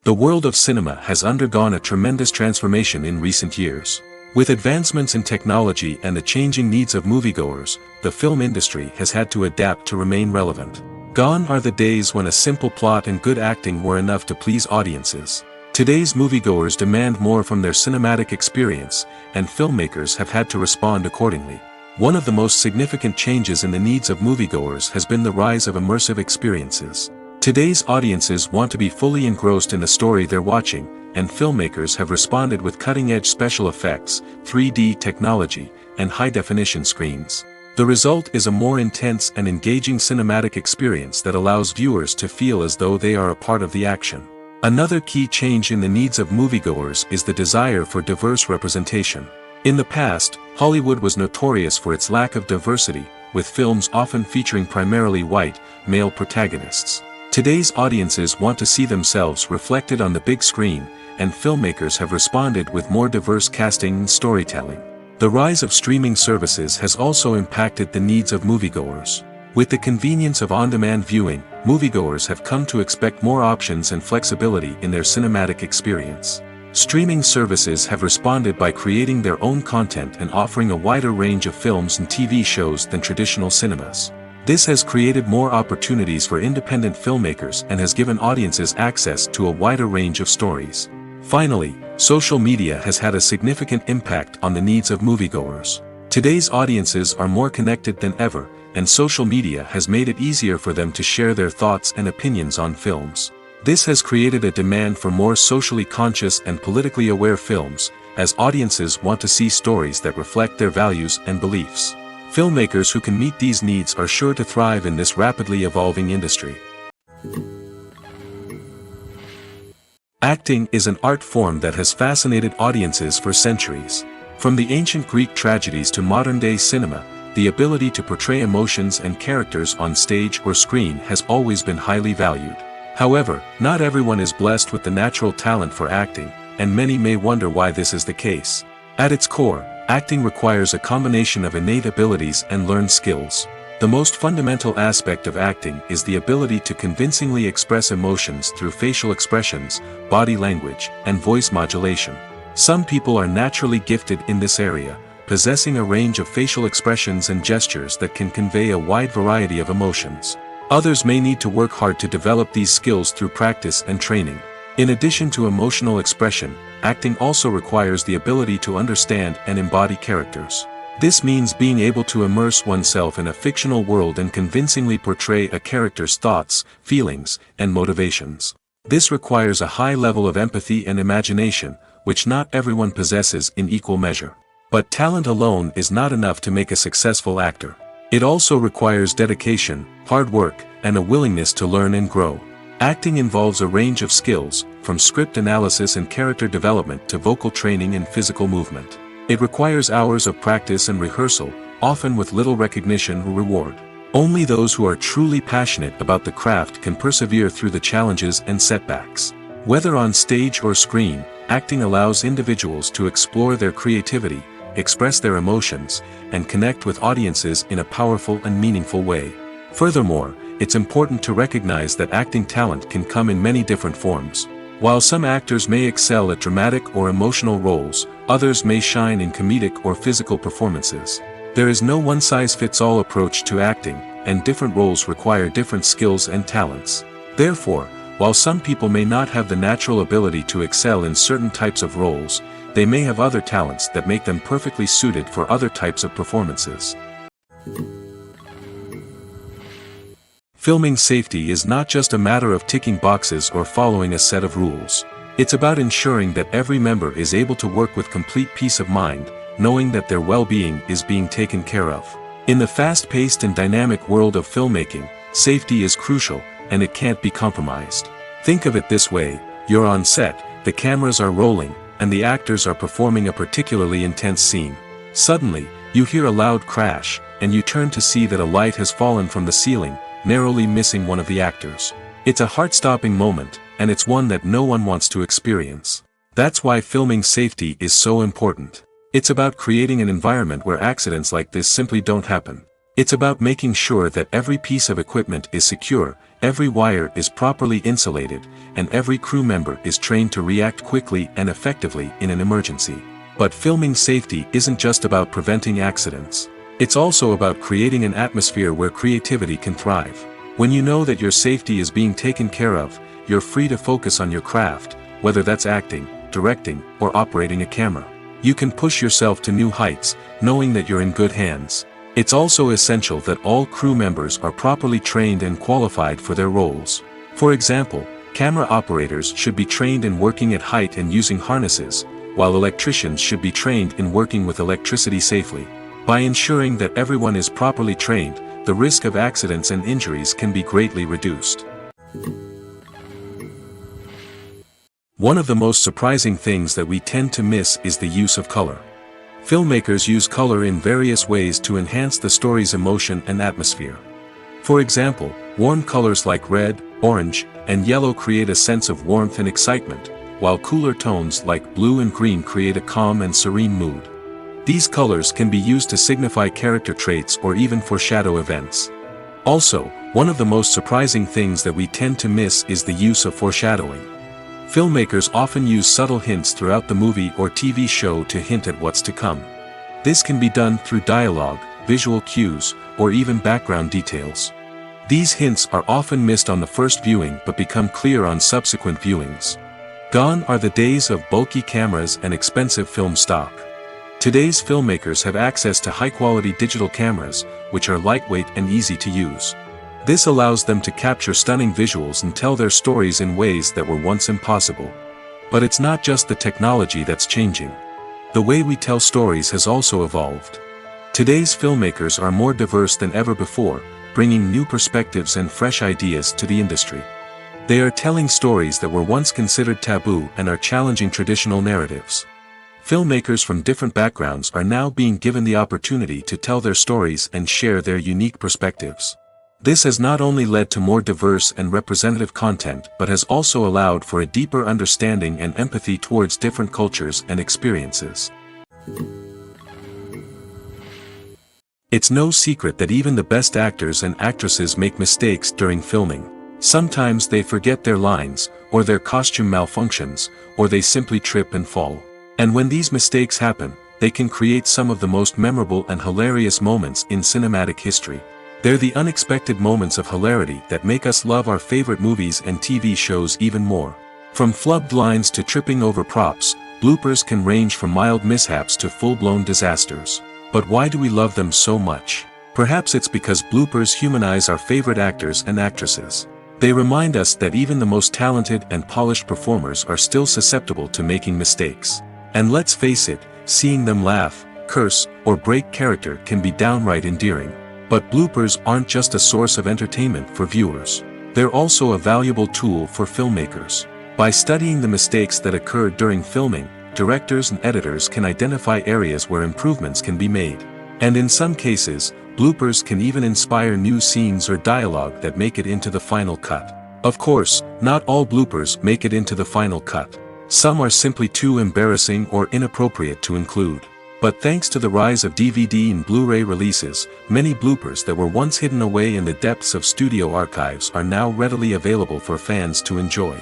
The world of cinema has undergone a tremendous transformation in recent years. With advancements in technology and the changing needs of moviegoers, the film industry has had to adapt to remain relevant. Gone are the days when a simple plot and good acting were enough to please audiences. Today's moviegoers demand more from their cinematic experience, and filmmakers have had to respond accordingly. One of the most significant changes in the needs of moviegoers has been the rise of immersive experiences. Today's audiences want to be fully engrossed in the story they're watching, and filmmakers have responded with cutting-edge special effects, 3D technology, and high-definition screens. The result is a more intense and engaging cinematic experience that allows viewers to feel as though they are a part of the action. Another key change in the needs of moviegoers is the desire for diverse representation. In the past, Hollywood was notorious for its lack of diversity, with films often featuring primarily white, male protagonists. Today's audiences want to see themselves reflected on the big screen, and filmmakers have responded with more diverse casting and storytelling. The rise of streaming services has also impacted the needs of moviegoers. With the convenience of on-demand viewing, moviegoers have come to expect more options and flexibility in their cinematic experience. Streaming services have responded by creating their own content and offering a wider range of films and TV shows than traditional cinemas. This has created more opportunities for independent filmmakers and has given audiences access to a wider range of stories. Finally, social media has had a significant impact on the needs of moviegoers. Today's audiences are more connected than ever, and social media has made it easier for them to share their thoughts and opinions on films. This has created a demand for more socially conscious and politically aware films, as audiences want to see stories that reflect their values and beliefs. Filmmakers who can meet these needs are sure to thrive in this rapidly evolving industry. Acting is an art form that has fascinated audiences for centuries. From the ancient Greek tragedies to modern-day cinema, the ability to portray emotions and characters on stage or screen has always been highly valued. However, not everyone is blessed with the natural talent for acting, and many may wonder why this is the case. At its core, acting requires a combination of innate abilities and learned skills. The most fundamental aspect of acting is the ability to convincingly express emotions through facial expressions, body language, and voice modulation. Some people are naturally gifted in this area, possessing a range of facial expressions and gestures that can convey a wide variety of emotions. Others may need to work hard to develop these skills through practice and training. In addition to emotional expression, acting also requires the ability to understand and embody characters. This means being able to immerse oneself in a fictional world and convincingly portray a character's thoughts, feelings, and motivations. This requires a high level of empathy and imagination, which not everyone possesses in equal measure. But talent alone is not enough to make a successful actor. It also requires dedication, hard work, and a willingness to learn and grow. Acting involves a range of skills, from script analysis and character development to vocal training and physical movement. It requires hours of practice and rehearsal, often with little recognition or reward. Only those who are truly passionate about the craft can persevere through the challenges and setbacks. Whether on stage or screen, acting allows individuals to explore their creativity, express their emotions, and connect with audiences in a powerful and meaningful way. Furthermore, it's important to recognize that acting talent can come in many different forms. While some actors may excel at dramatic or emotional roles, others may shine in comedic or physical performances. There is no one-size-fits-all approach to acting, and different roles require different skills and talents. Therefore, while some people may not have the natural ability to excel in certain types of roles, they may have other talents that make them perfectly suited for other types of performances. Filming safety is not just a matter of ticking boxes or following a set of rules. It's about ensuring that every member is able to work with complete peace of mind, knowing that their well-being is being taken care of. In the fast-paced and dynamic world of filmmaking, safety is crucial, and it can't be compromised. Think of it this way: you're on set, the cameras are rolling, and the actors are performing a particularly intense scene. Suddenly, you hear a loud crash, and you turn to see that a light has fallen from the ceiling, narrowly missing one of the actors. It's a heart-stopping moment, and it's one that no one wants to experience. That's why filming safety is so important. It's about creating an environment where accidents like this simply don't happen. It's about making sure that every piece of equipment is secure, every wire is properly insulated, and every crew member is trained to react quickly and effectively in an emergency. But filming safety isn't just about preventing accidents. It's also about creating an atmosphere where creativity can thrive. When you know that your safety is being taken care of, you're free to focus on your craft, whether that's acting, directing, or operating a camera. You can push yourself to new heights, knowing that you're in good hands. It's also essential that all crew members are properly trained and qualified for their roles. For example, camera operators should be trained in working at height and using harnesses, while electricians should be trained in working with electricity safely. By ensuring that everyone is properly trained, the risk of accidents and injuries can be greatly reduced. One of the most surprising things that we tend to miss is the use of color. Filmmakers use color in various ways to enhance the story's emotion and atmosphere. For example, warm colors like red, orange, and yellow create a sense of warmth and excitement, while cooler tones like blue and green create a calm and serene mood. These colors can be used to signify character traits or even foreshadow events. Also, one of the most surprising things that we tend to miss is the use of foreshadowing. Filmmakers often use subtle hints throughout the movie or TV show to hint at what's to come. This can be done through dialogue, visual cues, or even background details. These hints are often missed on the first viewing but become clear on subsequent viewings. Gone are the days of bulky cameras and expensive film stock. Today's filmmakers have access to high-quality digital cameras, which are lightweight and easy to use. This allows them to capture stunning visuals and tell their stories in ways that were once impossible. But it's not just the technology that's changing. The way we tell stories has also evolved. Today's filmmakers are more diverse than ever before, bringing new perspectives and fresh ideas to the industry. They are telling stories that were once considered taboo and are challenging traditional narratives. Filmmakers from different backgrounds are now being given the opportunity to tell their stories and share their unique perspectives. This has not only led to more diverse and representative content but has also allowed for a deeper understanding and empathy towards different cultures and experiences. It's no secret that even the best actors and actresses make mistakes during filming. Sometimes they forget their lines, or their costume malfunctions, or they simply trip and fall. And when these mistakes happen, they can create some of the most memorable and hilarious moments in cinematic history. They're the unexpected moments of hilarity that make us love our favorite movies and TV shows even more. From flubbed lines to tripping over props, bloopers can range from mild mishaps to full-blown disasters. But why do we love them so much? Perhaps it's because bloopers humanize our favorite actors and actresses. They remind us that even the most talented and polished performers are still susceptible to making mistakes. And let's face it, seeing them laugh, curse, or break character can be downright endearing. But bloopers aren't just a source of entertainment for viewers. They're also a valuable tool for filmmakers. By studying the mistakes that occurred during filming, directors and editors can identify areas where improvements can be made. And in some cases, bloopers can even inspire new scenes or dialogue that make it into the final cut. Of course, not all bloopers make it into the final cut. Some are simply too embarrassing or inappropriate to include. But thanks to the rise of DVD and Blu-ray releases, many bloopers that were once hidden away in the depths of studio archives are now readily available for fans to enjoy.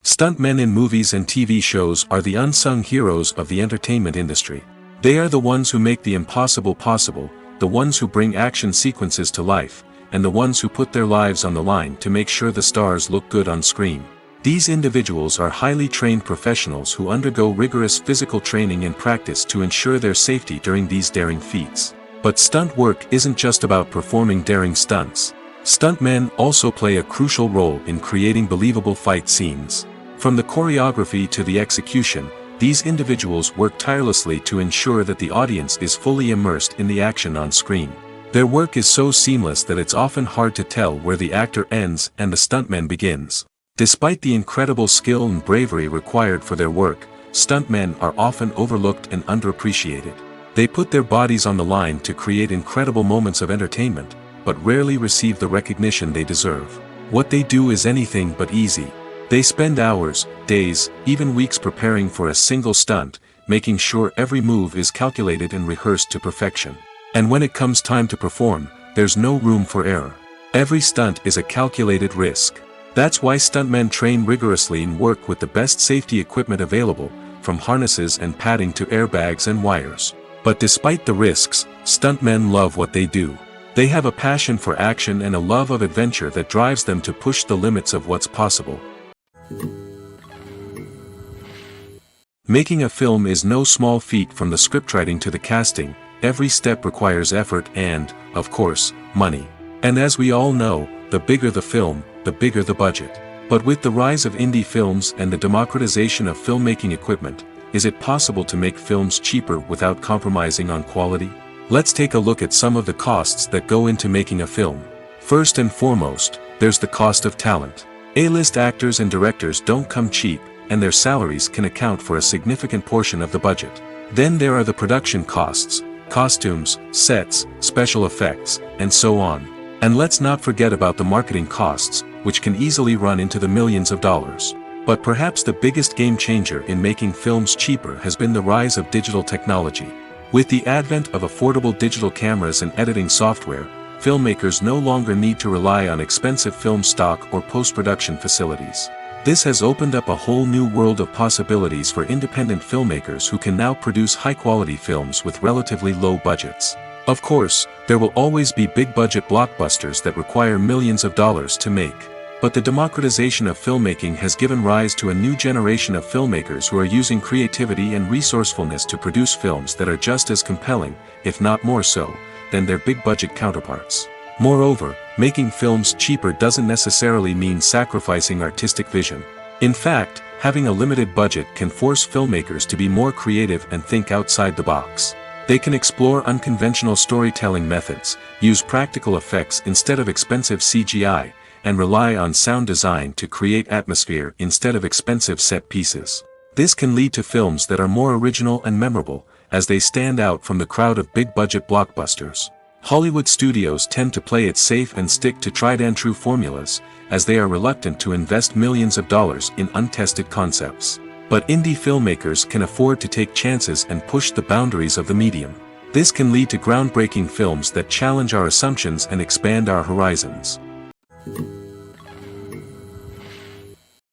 Stuntmen in movies and TV shows are the unsung heroes of the entertainment industry. They are the ones who make the impossible possible, the ones who bring action sequences to life, and the ones who put their lives on the line to make sure the stars look good on screen. These individuals are highly trained professionals who undergo rigorous physical training and practice to ensure their safety during these daring feats. But stunt work isn't just about performing daring stunts. Stuntmen also play a crucial role in creating believable fight scenes. From the choreography to the execution, these individuals work tirelessly to ensure that the audience is fully immersed in the action on screen. Their work is so seamless that it's often hard to tell where the actor ends and the stuntman begins. Despite the incredible skill and bravery required for their work, stuntmen are often overlooked and underappreciated. They put their bodies on the line to create incredible moments of entertainment, but rarely receive the recognition they deserve. What they do is anything but easy. They spend hours, days, even weeks preparing for a single stunt, making sure every move is calculated and rehearsed to perfection. And when it comes time to perform, there's no room for error. Every stunt is a calculated risk. That's why stuntmen train rigorously and work with the best safety equipment available, from harnesses and padding to airbags and wires. But despite the risks, stuntmen love what they do. They have a passion for action and a love of adventure that drives them to push the limits of what's possible. Making a film is no small feat. From the scriptwriting to the casting, every step requires effort and, of course, money. And as we all know, the bigger the film, the bigger the budget. But with the rise of indie films and the democratization of filmmaking equipment, is it possible to make films cheaper without compromising on quality? Let's take a look at some of the costs that go into making a film. First and foremost, there's the cost of talent. A-list actors and directors don't come cheap, and their salaries can account for a significant portion of the budget. Then there are the production costs, costumes, sets, special effects, and so on. And let's not forget about the marketing costs, which can easily run into the millions of dollars. But perhaps the biggest game changer in making films cheaper has been the rise of digital technology. With the advent of affordable digital cameras and editing software, filmmakers no longer need to rely on expensive film stock or post-production facilities. This has opened up a whole new world of possibilities for independent filmmakers who can now produce high-quality films with relatively low budgets. Of course, there will always be big-budget blockbusters that require millions of dollars to make. But the democratization of filmmaking has given rise to a new generation of filmmakers who are using creativity and resourcefulness to produce films that are just as compelling, if not more so, than their big-budget counterparts. Moreover, making films cheaper doesn't necessarily mean sacrificing artistic vision. In fact, having a limited budget can force filmmakers to be more creative and think outside the box. They can explore unconventional storytelling methods, use practical effects instead of expensive CGI, and rely on sound design to create atmosphere instead of expensive set pieces. This can lead to films that are more original and memorable, as they stand out from the crowd of big-budget blockbusters. Hollywood studios tend to play it safe and stick to tried-and-true formulas, as they are reluctant to invest millions of dollars in untested concepts. But indie filmmakers can afford to take chances and push the boundaries of the medium. This can lead to groundbreaking films that challenge our assumptions and expand our horizons.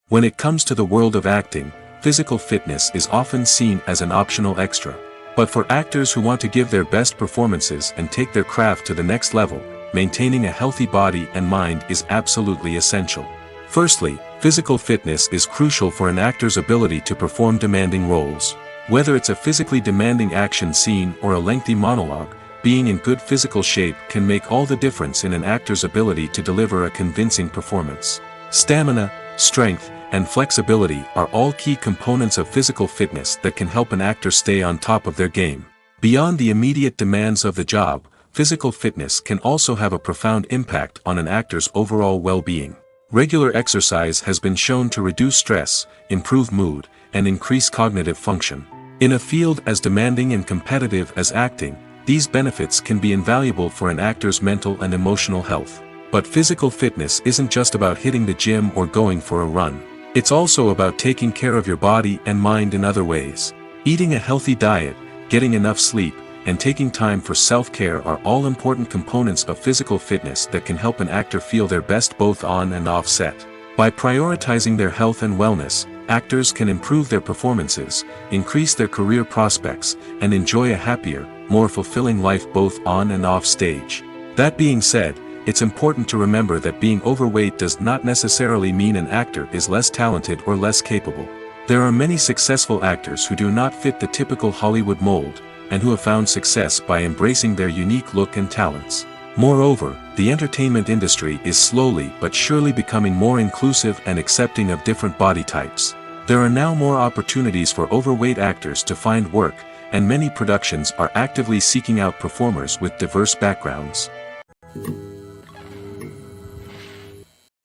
When it comes to the world of acting, physical fitness is often seen as an optional extra. But for actors who want to give their best performances and take their craft to the next level, maintaining a healthy body and mind is absolutely essential. Firstly, physical fitness is crucial for an actor's ability to perform demanding roles. Whether it's a physically demanding action scene or a lengthy monologue, being in good physical shape can make all the difference in an actor's ability to deliver a convincing performance. Stamina, strength, and flexibility are all key components of physical fitness that can help an actor stay on top of their game. Beyond the immediate demands of the job, physical fitness can also have a profound impact on an actor's overall well-being. Regular exercise has been shown to reduce stress, improve mood, and increase cognitive function. In a field as demanding and competitive as acting, these benefits can be invaluable for an actor's mental and emotional health. But physical fitness isn't just about hitting the gym or going for a run. It's also about taking care of your body and mind in other ways. Eating a healthy diet, getting enough sleep, and taking time for self-care are all important components of physical fitness that can help an actor feel their best both on and off set. By prioritizing their health and wellness, actors can improve their performances, increase their career prospects, and enjoy a happier, more fulfilling life both on and off stage. That being said, it's important to remember that being overweight does not necessarily mean an actor is less talented or less capable. There are many successful actors who do not fit the typical Hollywood mold, and who have found success by embracing their unique look and talents. Moreover, the entertainment industry is slowly but surely becoming more inclusive and accepting of different body types. There are now more opportunities for overweight actors to find work, and many productions are actively seeking out performers with diverse backgrounds.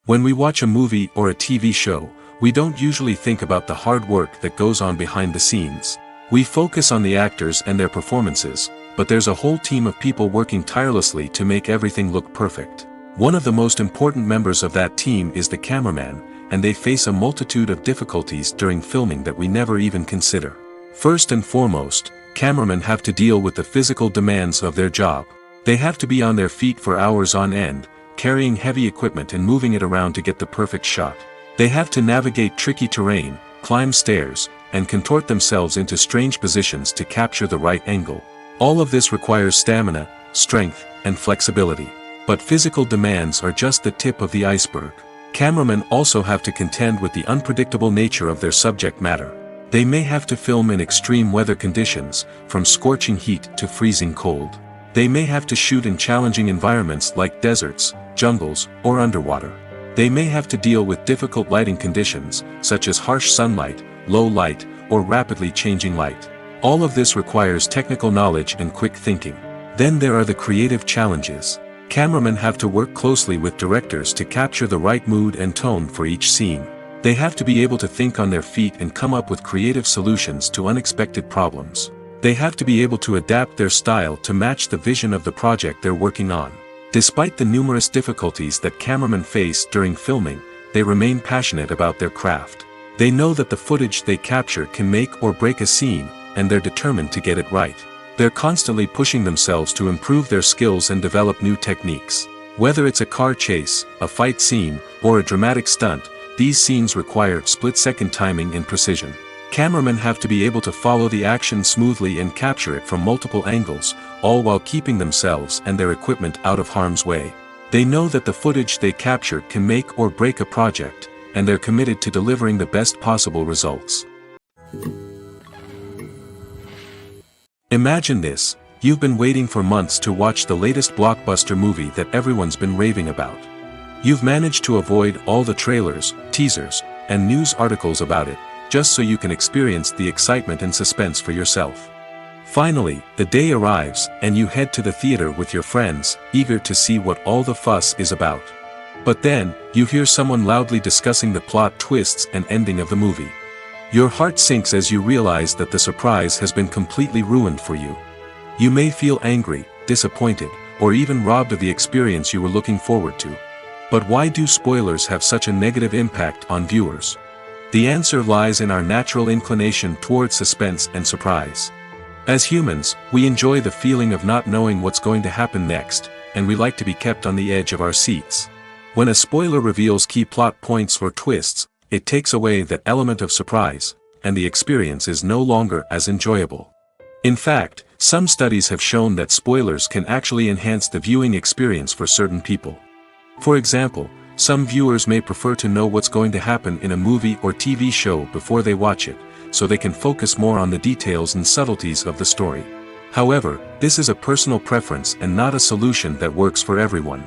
When we watch a movie or a TV show, We don't usually think about the hard work that goes on behind the scenes. We focus on the actors and their performances, but there's a whole team of people working tirelessly to make everything look perfect. One of the most important members of that team is the cameraman, and they face a multitude of difficulties during filming that we never even consider. First and foremost, cameramen have to deal with the physical demands of their job. They have to be on their feet for hours on end, carrying heavy equipment and moving it around to get the perfect shot. They have to navigate tricky terrain, climb stairs, and contort themselves into strange positions to capture the right angle. All of this requires stamina, strength, and flexibility. But physical demands are just the tip of the iceberg. Cameramen also have to contend with the unpredictable nature of their subject matter. They may have to film in extreme weather conditions, from scorching heat to freezing cold. They may have to shoot in challenging environments like deserts, jungles, or underwater. They may have to deal with difficult lighting conditions, such as harsh sunlight, low light, or rapidly changing light. All of this requires technical knowledge and quick thinking. Then there are the creative challenges. Cameramen have to work closely with directors to capture the right mood and tone for each scene. They have to be able to think on their feet and come up with creative solutions to unexpected problems. They have to be able to adapt their style to match the vision of the project they're working on. Despite the numerous difficulties that cameramen face during filming, they remain passionate about their craft. They know that the footage they capture can make or break a scene, and they're determined to get it right. They're constantly pushing themselves to improve their skills and develop new techniques. Whether it's a car chase, a fight scene, or a dramatic stunt, these scenes require split-second timing and precision. Cameramen have to be able to follow the action smoothly and capture it from multiple angles, all while keeping themselves and their equipment out of harm's way. They know that the footage they capture can make or break a project, and they're committed to delivering the best possible results. Imagine this: you've been waiting for months to watch the latest blockbuster movie that everyone's been raving about. You've managed to avoid all the trailers, teasers, and news articles about it, just so you can experience the excitement and suspense for yourself. Finally, the day arrives, and you head to the theater with your friends, eager to see what all the fuss is about. But then, you hear someone loudly discussing the plot twists and ending of the movie. Your heart sinks as you realize that the surprise has been completely ruined for you. You may feel angry, disappointed, or even robbed of the experience you were looking forward to. But why do spoilers have such a negative impact on viewers? The answer lies in our natural inclination towards suspense and surprise. As humans, we enjoy the feeling of not knowing what's going to happen next, and we like to be kept on the edge of our seats. When a spoiler reveals key plot points or twists, it takes away that element of surprise, and the experience is no longer as enjoyable. In fact, some studies have shown that spoilers can actually enhance the viewing experience for certain people. For example, some viewers may prefer to know what's going to happen in a movie or TV show before they watch it, so they can focus more on the details and subtleties of the story. However, this is a personal preference and not a solution that works for everyone.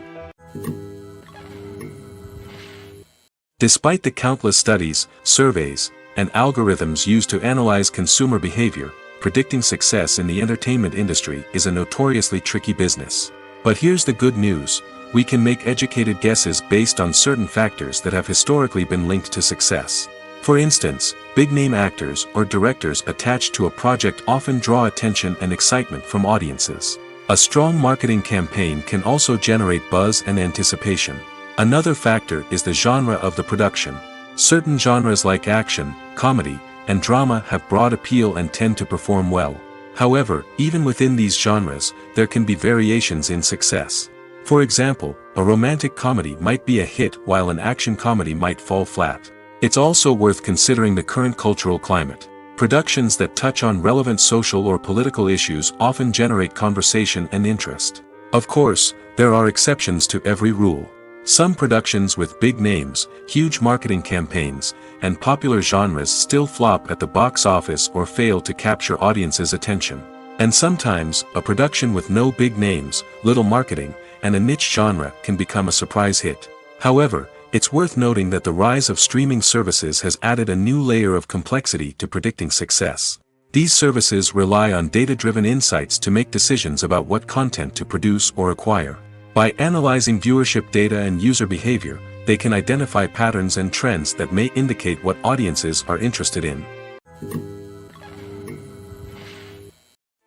Despite the countless studies, surveys, and algorithms used to analyze consumer behavior, predicting success in the entertainment industry is a notoriously tricky business. But here's the good news: we can make educated guesses based on certain factors that have historically been linked to success. For instance, big-name actors or directors attached to a project often draw attention and excitement from audiences. A strong marketing campaign can also generate buzz and anticipation. Another factor is the genre of the production. Certain genres like action, comedy, and drama have broad appeal and tend to perform well. However, even within these genres, there can be variations in success. For example, a romantic comedy might be a hit while an action comedy might fall flat. It's also worth considering the current cultural climate. Productions that touch on relevant social or political issues often generate conversation and interest. Of course, there are exceptions to every rule. Some productions with big names, huge marketing campaigns, and popular genres still flop at the box office or fail to capture audiences' attention. And sometimes, a production with no big names, little marketing, and a niche genre can become a surprise hit. However, it's worth noting that the rise of streaming services has added a new layer of complexity to predicting success. These services rely on data-driven insights to make decisions about what content to produce or acquire. By analyzing viewership data and user behavior, they can identify patterns and trends that may indicate what audiences are interested in.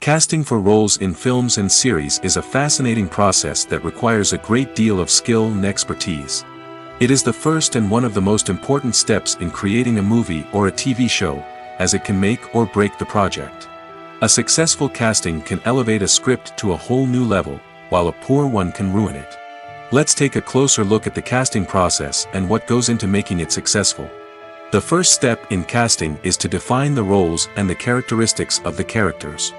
Casting for roles in films and series is a fascinating process that requires a great deal of skill and expertise. It is the first and one of the most important steps in creating a movie or a TV show, as it can make or break the project. A successful casting can elevate a script to a whole new level, while a poor one can ruin it. Let's take a closer look at the casting process and what goes into making it successful. The first step in casting is to define the roles and the characteristics of the characters.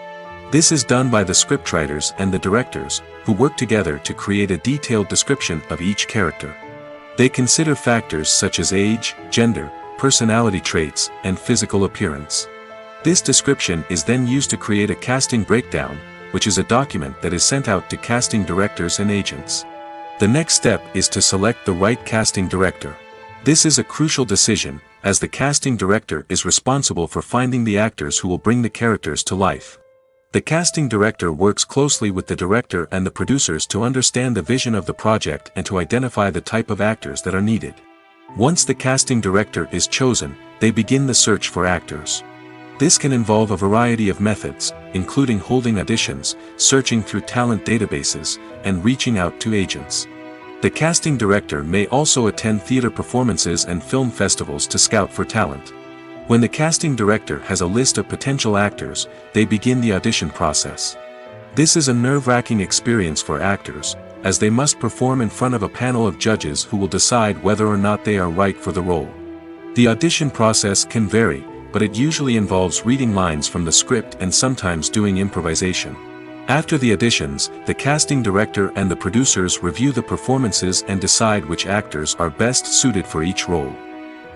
This is done by the scriptwriters and the directors, who work together to create a detailed description of each character. They consider factors such as age, gender, personality traits, and physical appearance. This description is then used to create a casting breakdown, which is a document that is sent out to casting directors and agents. The next step is to select the right casting director. This is a crucial decision, as the casting director is responsible for finding the actors who will bring the characters to life. The casting director works closely with the director and the producers to understand the vision of the project and to identify the type of actors that are needed. Once the casting director is chosen, they begin the search for actors. This can involve a variety of methods, including holding auditions, searching through talent databases, and reaching out to agents. The casting director may also attend theater performances and film festivals to scout for talent. When the casting director has a list of potential actors, they begin the audition process. This is a nerve-wracking experience for actors, as they must perform in front of a panel of judges who will decide whether or not they are right for the role. The audition process can vary, but it usually involves reading lines from the script and sometimes doing improvisation. After the auditions, the casting director and the producers review the performances and decide which actors are best suited for each role.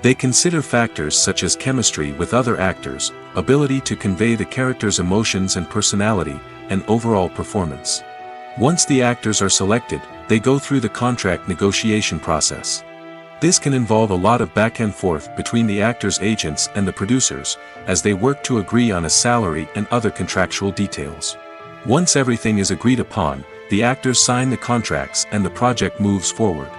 They consider factors such as chemistry with other actors, ability to convey the character's emotions and personality, and overall performance. Once the actors are selected, they go through the contract negotiation process. This can involve a lot of back and forth between the actors' agents and the producers, as they work to agree on a salary and other contractual details. Once everything is agreed upon, the actors sign the contracts and the project moves forward.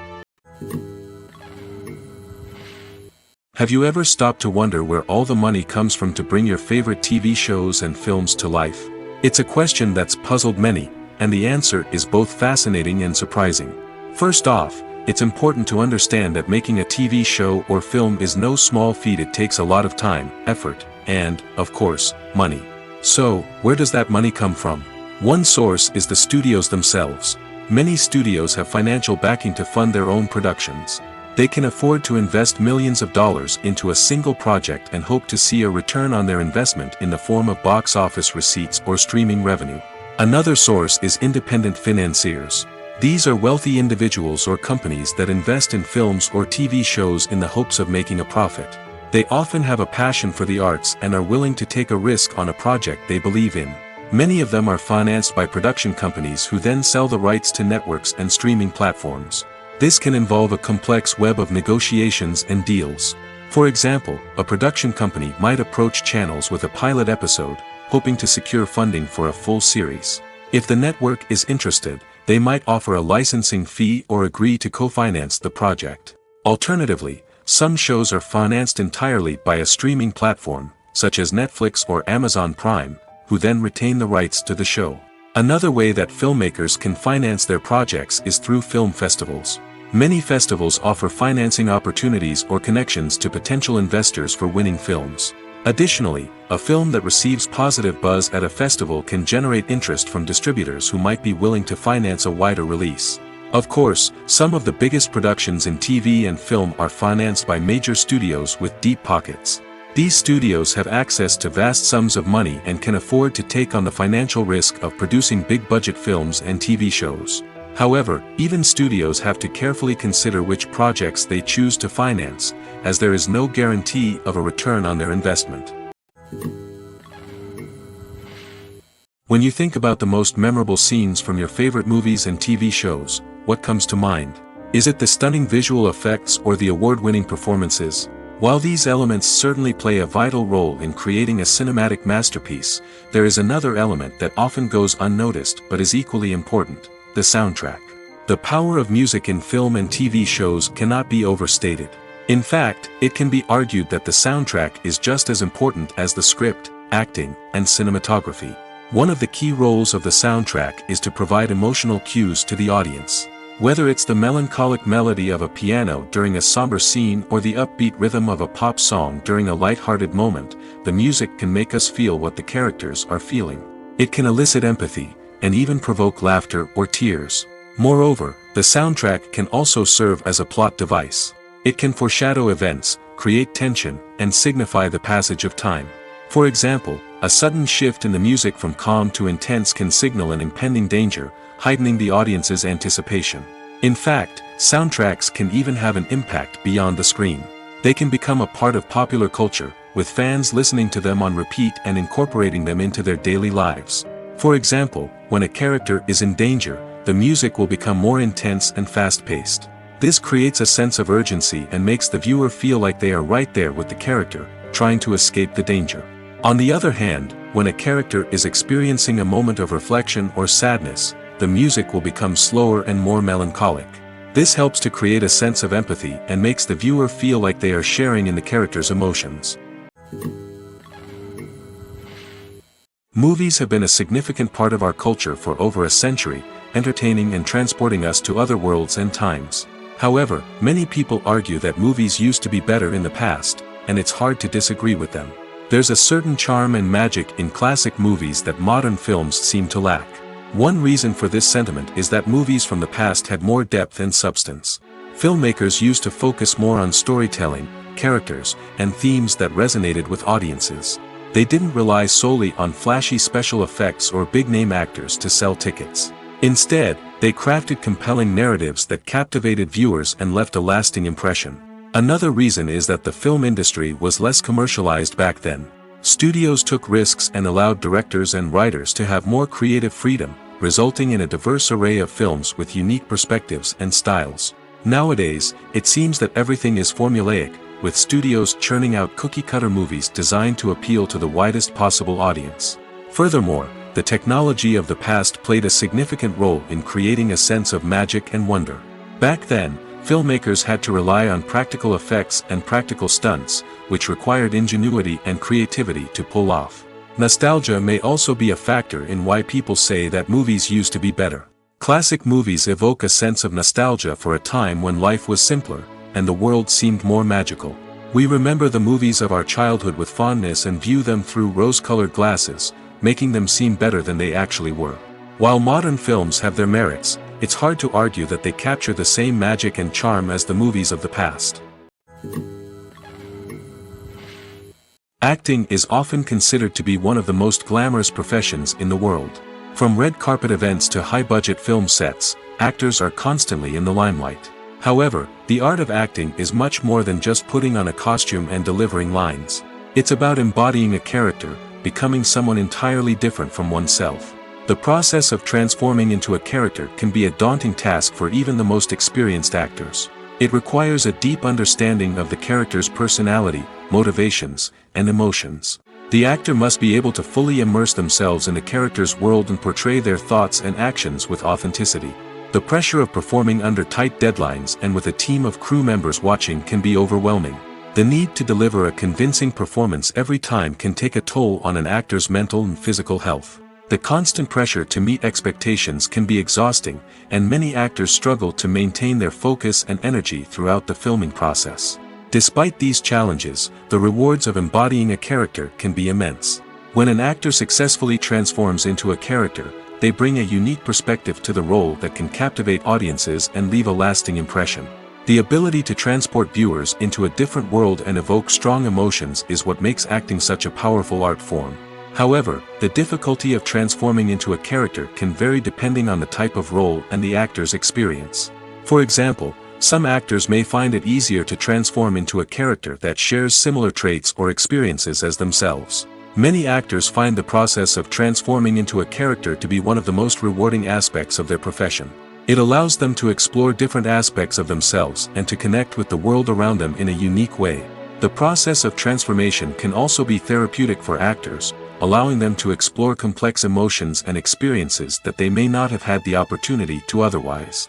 Have you ever stopped to wonder where all the money comes from to bring your favorite TV shows and films to life? It's a question that's puzzled many, and the answer is both fascinating and surprising. First off, it's important to understand that making a TV show or film is no small feat. It takes a lot of time, effort, and, of course, money. So, where does that money come from? One source is the studios themselves. Many studios have financial backing to fund their own productions. They can afford to invest millions of dollars into a single project and hope to see a return on their investment in the form of box office receipts or streaming revenue. Another source is independent financiers. These are wealthy individuals or companies that invest in films or TV shows in the hopes of making a profit. They often have a passion for the arts and are willing to take a risk on a project they believe in. Many of them are financed by production companies who then sell the rights to networks and streaming platforms. This can involve a complex web of negotiations and deals. For example, a production company might approach channels with a pilot episode, hoping to secure funding for a full series. If the network is interested, they might offer a licensing fee or agree to co-finance the project. Alternatively, some shows are financed entirely by a streaming platform, such as Netflix or Amazon Prime, who then retain the rights to the show. Another way that filmmakers can finance their projects is through film festivals. Many festivals offer financing opportunities or connections to potential investors for winning films. Additionally, a film that receives positive buzz at a festival can generate interest from distributors who might be willing to finance a wider release. Of course, some of the biggest productions in TV and film are financed by major studios with deep pockets. These studios have access to vast sums of money and can afford to take on the financial risk of producing big-budget films and TV shows. However, even studios have to carefully consider which projects they choose to finance, as there is no guarantee of a return on their investment. When you think about the most memorable scenes from your favorite movies and TV shows, what comes to mind? Is it the stunning visual effects or the award-winning performances? While these elements certainly play a vital role in creating a cinematic masterpiece, there is another element that often goes unnoticed but is equally important: the soundtrack. The power of music in film and TV shows cannot be overstated. In fact, it can be argued that the soundtrack is just as important as the script, acting, and cinematography. One of the key roles of the soundtrack is to provide emotional cues to the audience. Whether it's the melancholic melody of a piano during a somber scene or the upbeat rhythm of a pop song during a light-hearted moment, the music can make us feel what the characters are feeling. It can elicit empathy, and even provoke laughter or tears. Moreover, the soundtrack can also serve as a plot device. It can foreshadow events, create tension, and signify the passage of time. For example, a sudden shift in the music from calm to intense can signal an impending danger, heightening the audience's anticipation. In fact, soundtracks can even have an impact beyond the screen. They can become a part of popular culture, with fans listening to them on repeat and incorporating them into their daily lives. For example, when a character is in danger, the music will become more intense and fast-paced. This creates a sense of urgency and makes the viewer feel like they are right there with the character, trying to escape the danger. On the other hand, when a character is experiencing a moment of reflection or sadness, the music will become slower and more melancholic. This helps to create a sense of empathy and makes the viewer feel like they are sharing in the character's emotions. Movies have been a significant part of our culture for over a century, entertaining and transporting us to other worlds and times. However, many people argue that movies used to be better in the past, and it's hard to disagree with them. There's a certain charm and magic in classic movies that modern films seem to lack. One reason for this sentiment is that movies from the past had more depth and substance. Filmmakers used to focus more on storytelling, characters, and themes that resonated with audiences. They didn't rely solely on flashy special effects or big-name actors to sell tickets. Instead, they crafted compelling narratives that captivated viewers and left a lasting impression. Another reason is that the film industry was less commercialized back then. Studios took risks and allowed directors and writers to have more creative freedom, resulting in a diverse array of films with unique perspectives and styles. Nowadays, it seems that everything is formulaic, with studios churning out cookie-cutter movies designed to appeal to the widest possible audience. Furthermore, the technology of the past played a significant role in creating a sense of magic and wonder. Back then, filmmakers had to rely on practical effects and practical stunts, which required ingenuity and creativity to pull off. Nostalgia may also be a factor in why people say that movies used to be better. Classic movies evoke a sense of nostalgia for a time when life was simpler, and the world seemed more magical. We remember the movies of our childhood with fondness and view them through rose-colored glasses, making them seem better than they actually were. While modern films have their merits, it's hard to argue that they capture the same magic and charm as the movies of the past. Acting is often considered to be one of the most glamorous professions in the world. From red carpet events to high-budget film sets, actors are constantly in the limelight. However, the art of acting is much more than just putting on a costume and delivering lines. It's about embodying a character, becoming someone entirely different from oneself. The process of transforming into a character can be a daunting task for even the most experienced actors. It requires a deep understanding of the character's personality, motivations, and emotions. The actor must be able to fully immerse themselves in the character's world and portray their thoughts and actions with authenticity. The pressure of performing under tight deadlines and with a team of crew members watching can be overwhelming. The need to deliver a convincing performance every time can take a toll on an actor's mental and physical health. The constant pressure to meet expectations can be exhausting, and many actors struggle to maintain their focus and energy throughout the filming process. Despite these challenges, the rewards of embodying a character can be immense. When an actor successfully transforms into a character, they bring a unique perspective to the role that can captivate audiences and leave a lasting impression. The ability to transport viewers into a different world and evoke strong emotions is what makes acting such a powerful art form. However, the difficulty of transforming into a character can vary depending on the type of role and the actor's experience. For example, some actors may find it easier to transform into a character that shares similar traits or experiences as themselves. Many actors find the process of transforming into a character to be one of the most rewarding aspects of their profession. It allows them to explore different aspects of themselves and to connect with the world around them in a unique way. The process of transformation can also be therapeutic for actors, allowing them to explore complex emotions and experiences that they may not have had the opportunity to otherwise.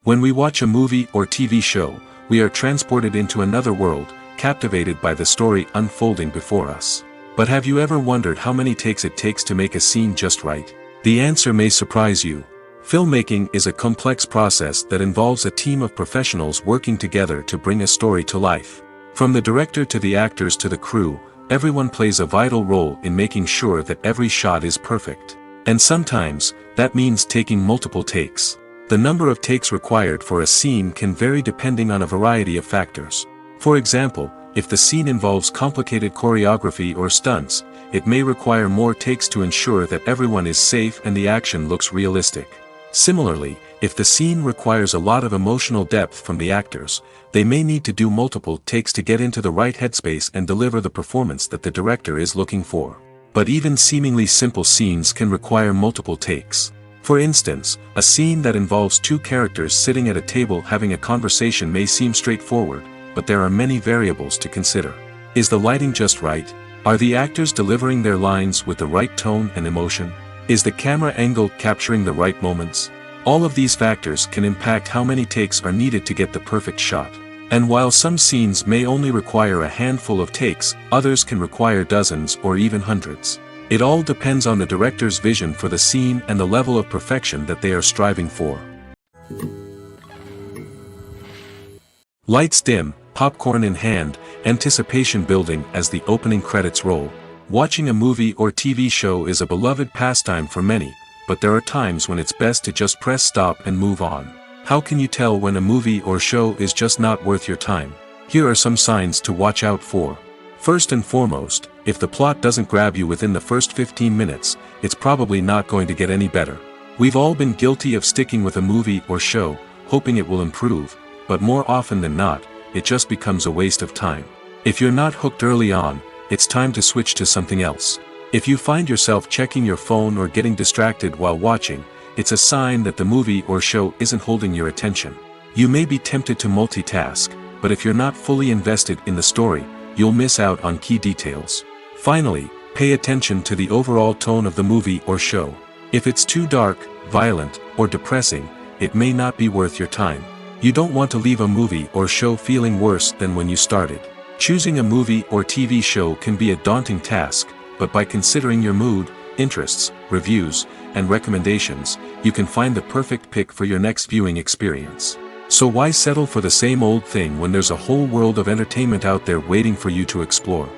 When we watch a movie or TV show, we are transported into another world, captivated by the story unfolding before us. But have you ever wondered how many takes it takes to make a scene just right? The answer may surprise you. Filmmaking is a complex process that involves a team of professionals working together to bring a story to life. From the director to the actors to the crew, everyone plays a vital role in making sure that every shot is perfect. And sometimes, that means taking multiple takes. The number of takes required for a scene can vary depending on a variety of factors. For example, if the scene involves complicated choreography or stunts, it may require more takes to ensure that everyone is safe and the action looks realistic. Similarly, if the scene requires a lot of emotional depth from the actors, they may need to do multiple takes to get into the right headspace and deliver the performance that the director is looking for. But even seemingly simple scenes can require multiple takes. For instance, a scene that involves two characters sitting at a table having a conversation may seem straightforward, but there are many variables to consider. Is the lighting just right? Are the actors delivering their lines with the right tone and emotion? Is the camera angle capturing the right moments? All of these factors can impact how many takes are needed to get the perfect shot. And while some scenes may only require a handful of takes, others can require dozens or even hundreds. It all depends on the director's vision for the scene and the level of perfection that they are striving for. Lights dim, popcorn in hand, anticipation building as the opening credits roll. Watching a movie or TV show is a beloved pastime for many, but there are times when it's best to just press stop and move on. How can you tell when a movie or show is just not worth your time? Here are some signs to watch out for. First and foremost, if the plot doesn't grab you within the first 15 minutes, it's probably not going to get any better. We've all been guilty of sticking with a movie or show, hoping it will improve, but more often than not, it just becomes a waste of time. If you're not hooked early on, it's time to switch to something else. If you find yourself checking your phone or getting distracted while watching, it's a sign that the movie or show isn't holding your attention. You may be tempted to multitask, but if you're not fully invested in the story, you'll miss out on key details. Finally, pay attention to the overall tone of the movie or show. If it's too dark, violent, or depressing, it may not be worth your time. You don't want to leave a movie or show feeling worse than when you started. Choosing a movie or TV show can be a daunting task, but by considering your mood, interests, reviews, and recommendations, you can find the perfect pick for your next viewing experience. So why settle for the same old thing when there's a whole world of entertainment out there waiting for you to explore?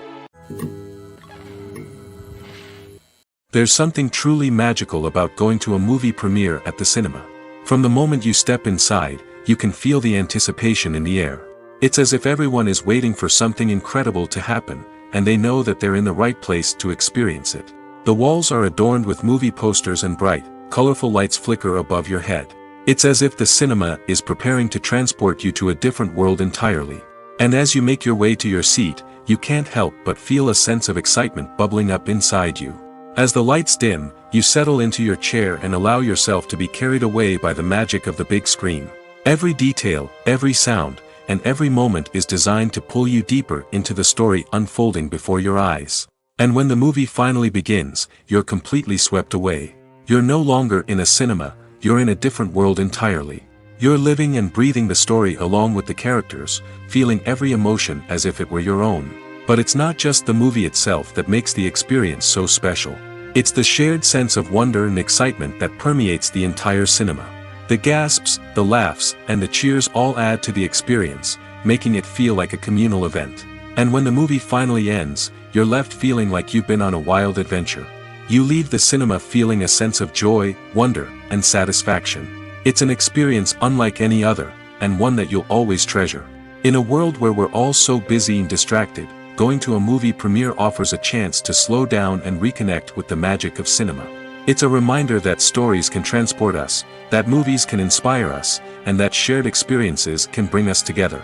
There's something truly magical about going to a movie premiere at the cinema. From the moment you step inside, you can feel the anticipation in the air. It's as if everyone is waiting for something incredible to happen, and they know that they're in the right place to experience it. The walls are adorned with movie posters and bright, colorful lights flicker above your head. It's as if the cinema is preparing to transport you to a different world entirely. And as you make your way to your seat, you can't help but feel a sense of excitement bubbling up inside you. As the lights dim, you settle into your chair and allow yourself to be carried away by the magic of the big screen. Every detail, every sound, and every moment is designed to pull you deeper into the story unfolding before your eyes. And when the movie finally begins, you're completely swept away. You're no longer in a cinema, you're in a different world entirely. You're living and breathing the story along with the characters, feeling every emotion as if it were your own. But it's not just the movie itself that makes the experience so special. It's the shared sense of wonder and excitement that permeates the entire cinema. The gasps, the laughs, and the cheers all add to the experience, making it feel like a communal event. And when the movie finally ends, you're left feeling like you've been on a wild adventure. You leave the cinema feeling a sense of joy, wonder, and satisfaction. It's an experience unlike any other, and one that you'll always treasure. In a world where we're all so busy and distracted, going to a movie premiere offers a chance to slow down and reconnect with the magic of cinema. It's a reminder that stories can transport us, that movies can inspire us, and that shared experiences can bring us together.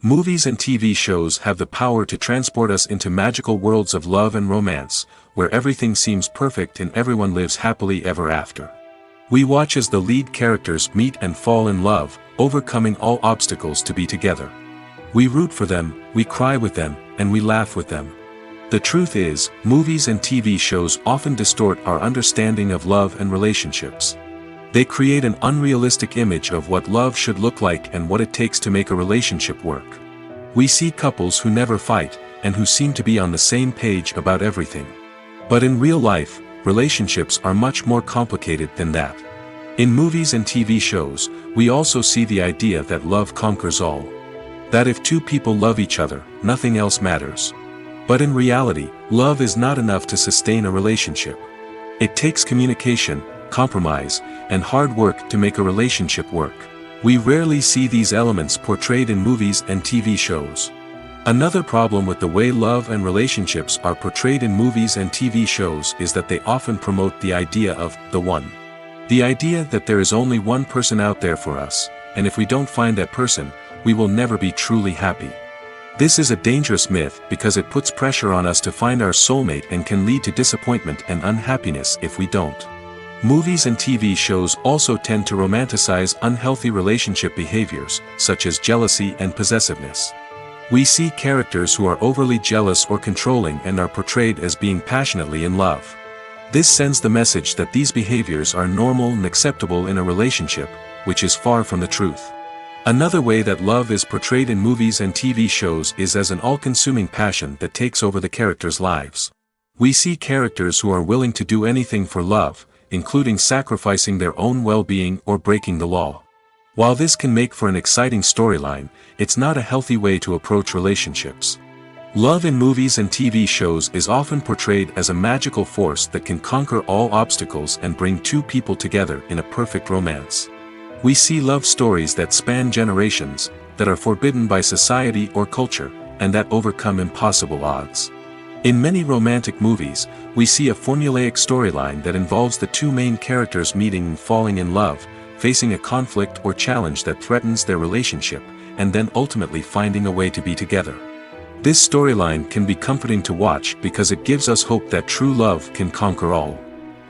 Movies and TV shows have the power to transport us into magical worlds of love and romance, where everything seems perfect and everyone lives happily ever after. We watch as the lead characters meet and fall in love, overcoming all obstacles to be together. We root for them, we cry with them, and we laugh with them. The truth is, movies and TV shows often distort our understanding of love and relationships. They create an unrealistic image of what love should look like and what it takes to make a relationship work. We see couples who never fight, and who seem to be on the same page about everything. But in real life, relationships are much more complicated than that. In movies and TV shows, we also see the idea that love conquers all. That if two people love each other, nothing else matters. But in reality, love is not enough to sustain a relationship. It takes communication, compromise, and hard work to make a relationship work. We rarely see these elements portrayed in movies and TV shows. Another problem with the way love and relationships are portrayed in movies and TV shows is that they often promote the idea of the one. The idea that there is only one person out there for us, and if we don't find that person, we will never be truly happy. This is a dangerous myth because it puts pressure on us to find our soulmate and can lead to disappointment and unhappiness if we don't. Movies and TV shows also tend to romanticize unhealthy relationship behaviors, such as jealousy and possessiveness. We see characters who are overly jealous or controlling and are portrayed as being passionately in love. This sends the message that these behaviors are normal and acceptable in a relationship, which is far from the truth. Another way that love is portrayed in movies and TV shows is as an all-consuming passion that takes over the characters' lives. We see characters who are willing to do anything for love, including sacrificing their own well-being or breaking the law. While this can make for an exciting storyline, it's not a healthy way to approach relationships. Love in movies and TV shows is often portrayed as a magical force that can conquer all obstacles and bring two people together in a perfect romance. We see love stories that span generations, that are forbidden by society or culture, and that overcome impossible odds. In many romantic movies, we see a formulaic storyline that involves the two main characters meeting and falling in love, facing a conflict or challenge that threatens their relationship, and then ultimately finding a way to be together. This storyline can be comforting to watch because it gives us hope that true love can conquer all.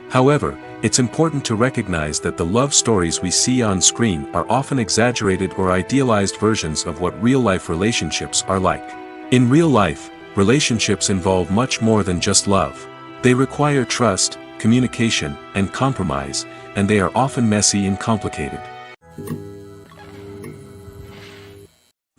However, it's important to recognize that the love stories we see on screen are often exaggerated or idealized versions of what real-life relationships are like. In real life, relationships involve much more than just love. They require trust, communication, and compromise, and they are often messy and complicated.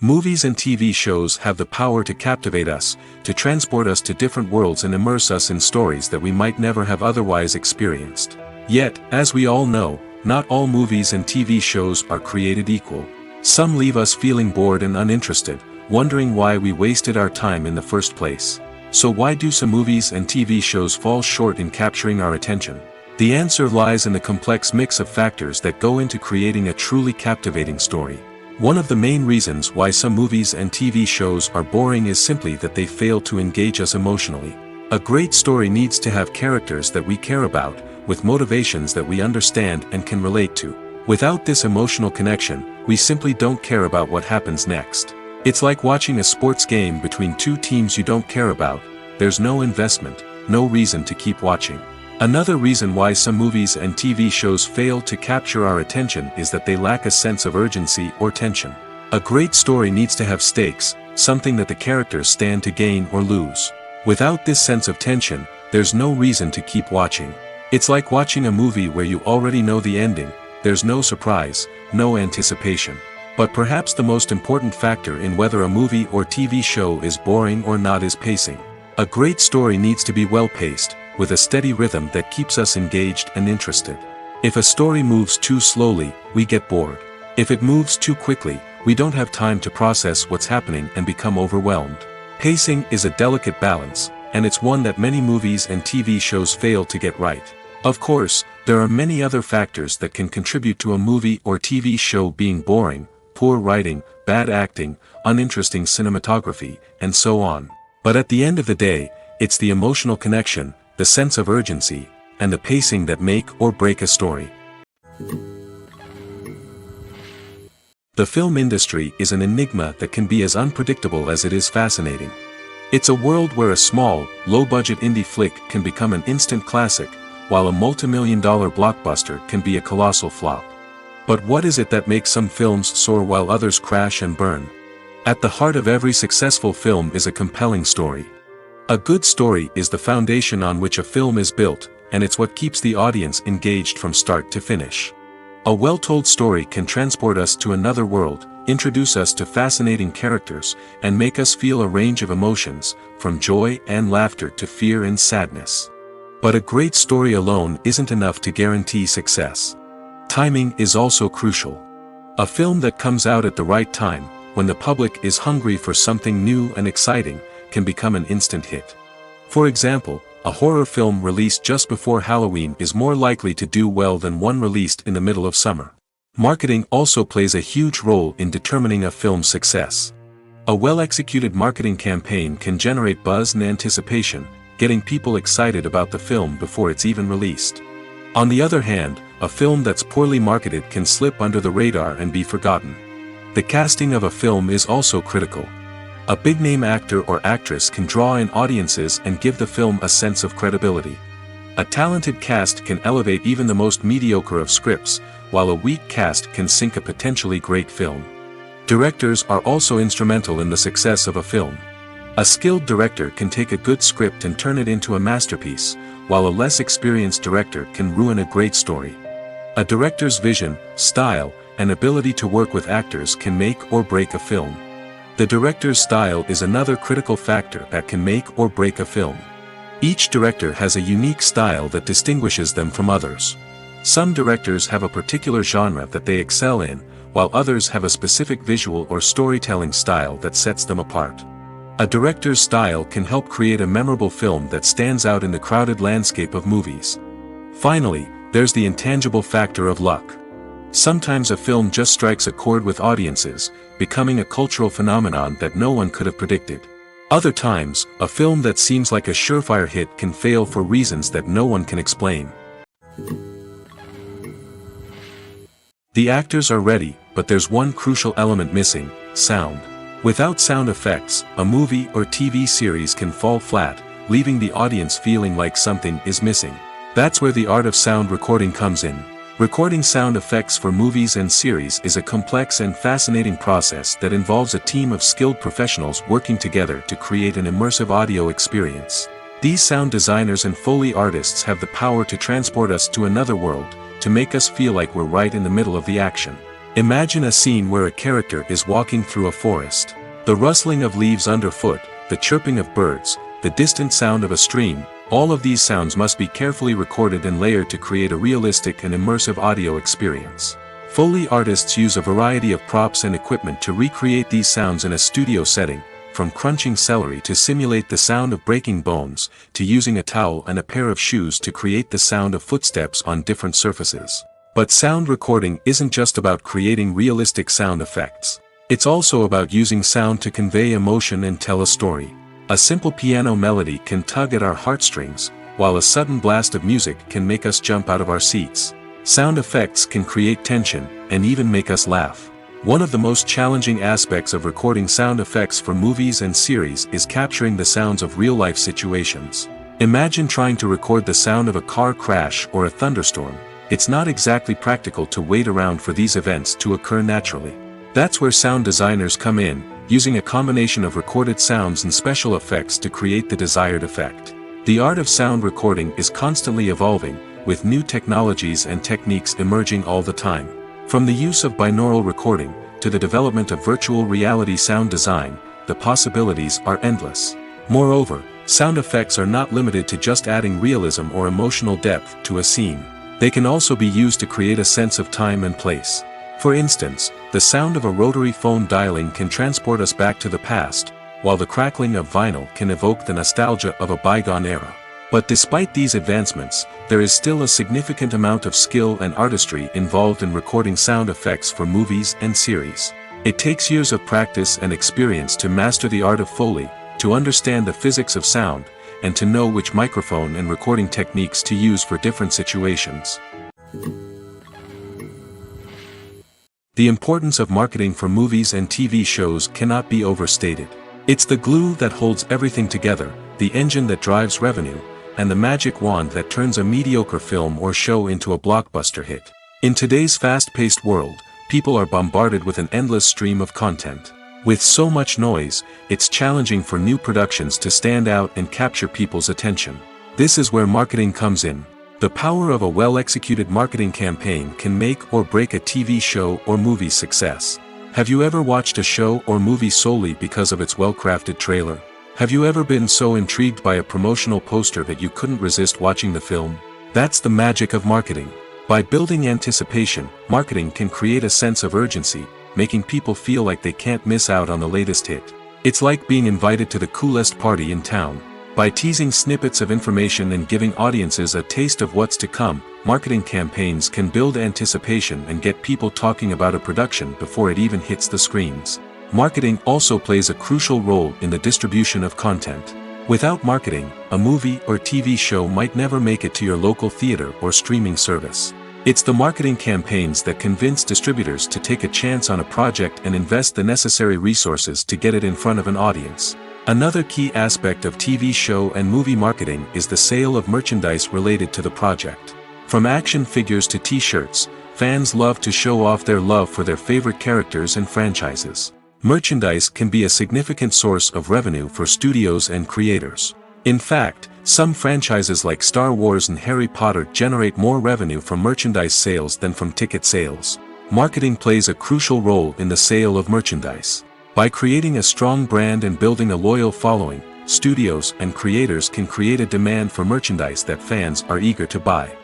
Movies and TV shows have the power to captivate us, to transport us to different worlds and immerse us in stories that we might never have otherwise experienced. Yet, as we all know, not all movies and TV shows are created equal. Some leave us feeling bored and uninterested, wondering why we wasted our time in the first place. So why do some movies and TV shows fall short in capturing our attention? The answer lies in the complex mix of factors that go into creating a truly captivating story. One of the main reasons why some movies and TV shows are boring is simply that they fail to engage us emotionally. A great story needs to have characters that we care about, with motivations that we understand and can relate to. Without this emotional connection, we simply don't care about what happens next. It's like watching a sports game between two teams you don't care about. There's no investment, no reason to keep watching. Another reason why some movies and TV shows fail to capture our attention is that they lack a sense of urgency or tension. A great story needs to have stakes, something that the characters stand to gain or lose. Without this sense of tension, there's no reason to keep watching. It's like watching a movie where you already know the ending. There's no surprise, no anticipation. But perhaps the most important factor in whether a movie or TV show is boring or not is pacing. A great story needs to be well-paced, with a steady rhythm that keeps us engaged and interested. If a story moves too slowly, we get bored. If it moves too quickly, we don't have time to process what's happening and become overwhelmed. Pacing is a delicate balance, and it's one that many movies and TV shows fail to get right. Of course, there are many other factors that can contribute to a movie or TV show being boring: poor writing, bad acting, uninteresting cinematography, and so on. But at the end of the day, it's the emotional connection, the sense of urgency, and the pacing that make or break a story. The film industry is an enigma that can be as unpredictable as it is fascinating. It's a world where a small, low-budget indie flick can become an instant classic, while a multi-million-dollar blockbuster can be a colossal flop. But what is it that makes some films soar while others crash and burn? At the heart of every successful film is a compelling story. A good story is the foundation on which a film is built, and it's what keeps the audience engaged from start to finish. A well-told story can transport us to another world, introduce us to fascinating characters, and make us feel a range of emotions, from joy and laughter to fear and sadness. But a great story alone isn't enough to guarantee success. Timing is also crucial. A film that comes out at the right time, when the public is hungry for something new and exciting, can become an instant hit. For example, a horror film released just before Halloween is more likely to do well than one released in the middle of summer. Marketing also plays a huge role in determining a film's success. A well-executed marketing campaign can generate buzz and anticipation, getting people excited about the film before it's even released. On the other hand, a film that's poorly marketed can slip under the radar and be forgotten. The casting of a film is also critical. A big-name actor or actress can draw in audiences and give the film a sense of credibility. A talented cast can elevate even the most mediocre of scripts, while a weak cast can sink a potentially great film. Directors are also instrumental in the success of a film. A skilled director can take a good script and turn it into a masterpiece, while a less experienced director can ruin a great story. A director's vision, style, and ability to work with actors can make or break a film. The director's style is another critical factor that can make or break a film. Each director has a unique style that distinguishes them from others. Some directors have a particular genre that they excel in, while others have a specific visual or storytelling style that sets them apart. A director's style can help create a memorable film that stands out in the crowded landscape of movies. Finally, there's the intangible factor of luck. Sometimes a film just strikes a chord with audiences, becoming a cultural phenomenon that no one could have predicted. Other times, a film that seems like a surefire hit can fail for reasons that no one can explain. The actors are ready, but there's one crucial element missing: sound. Without sound effects, a movie or TV series can fall flat, leaving the audience feeling like something is missing. That's where the art of sound recording comes in. Recording sound effects for movies and series is a complex and fascinating process that involves a team of skilled professionals working together to create an immersive audio experience. These sound designers and Foley artists have the power to transport us to another world, to make us feel like we're right in the middle of the action. Imagine a scene where a character is walking through a forest. The rustling of leaves underfoot, the chirping of birds, the distant sound of a stream, all of these sounds must be carefully recorded and layered to create a realistic and immersive audio experience. Foley artists use a variety of props and equipment to recreate these sounds in a studio setting, from crunching celery to simulate the sound of breaking bones, to using a towel and a pair of shoes to create the sound of footsteps on different surfaces. But sound recording isn't just about creating realistic sound effects. It's also about using sound to convey emotion and tell a story. A simple piano melody can tug at our heartstrings, while a sudden blast of music can make us jump out of our seats. Sound effects can create tension, and even make us laugh. One of the most challenging aspects of recording sound effects for movies and series is capturing the sounds of real-life situations. Imagine trying to record the sound of a car crash or a thunderstorm. It's not exactly practical to wait around for these events to occur naturally. That's where sound designers come in, using a combination of recorded sounds and special effects to create the desired effect. The art of sound recording is constantly evolving, with new technologies and techniques emerging all the time. From the use of binaural recording, to the development of virtual reality sound design, the possibilities are endless. Moreover, sound effects are not limited to just adding realism or emotional depth to a scene. They can also be used to create a sense of time and place. For instance, the sound of a rotary phone dialing can transport us back to the past, while the crackling of vinyl can evoke the nostalgia of a bygone era. But despite these advancements, there is still a significant amount of skill and artistry involved in recording sound effects for movies and series. It takes years of practice and experience to master the art of Foley, to understand the physics of sound, and to know which microphone and recording techniques to use for different situations. The importance of marketing for movies and TV shows cannot be overstated. It's the glue that holds everything together, the engine that drives revenue, and the magic wand that turns a mediocre film or show into a blockbuster hit. In today's fast-paced world, people are bombarded with an endless stream of content. With so much noise, it's challenging for new productions to stand out and capture people's attention. This is where marketing comes in. The power of a well-executed marketing campaign can make or break a TV show or movie's success. Have you ever watched a show or movie solely because of its well-crafted trailer? Have you ever been so intrigued by a promotional poster that you couldn't resist watching the film? That's the magic of marketing. By building anticipation, marketing can create a sense of urgency, making people feel like they can't miss out on the latest hit. It's like being invited to the coolest party in town. By teasing snippets of information and giving audiences a taste of what's to come, marketing campaigns can build anticipation and get people talking about a production before it even hits the screens. Marketing also plays a crucial role in the distribution of content. Without marketing, a movie or TV show might never make it to your local theater or streaming service. It's the marketing campaigns that convince distributors to take a chance on a project and invest the necessary resources to get it in front of an audience. Another key aspect of TV show and movie marketing is the sale of merchandise related to the project. From action figures to t-shirts, fans love to show off their love for their favorite characters and franchises. Merchandise can be a significant source of revenue for studios and creators. In fact, some franchises like Star Wars and Harry Potter generate more revenue from merchandise sales than from ticket sales. Marketing plays a crucial role in the sale of merchandise. By creating a strong brand and building a loyal following, studios and creators can create a demand for merchandise that fans are eager to buy.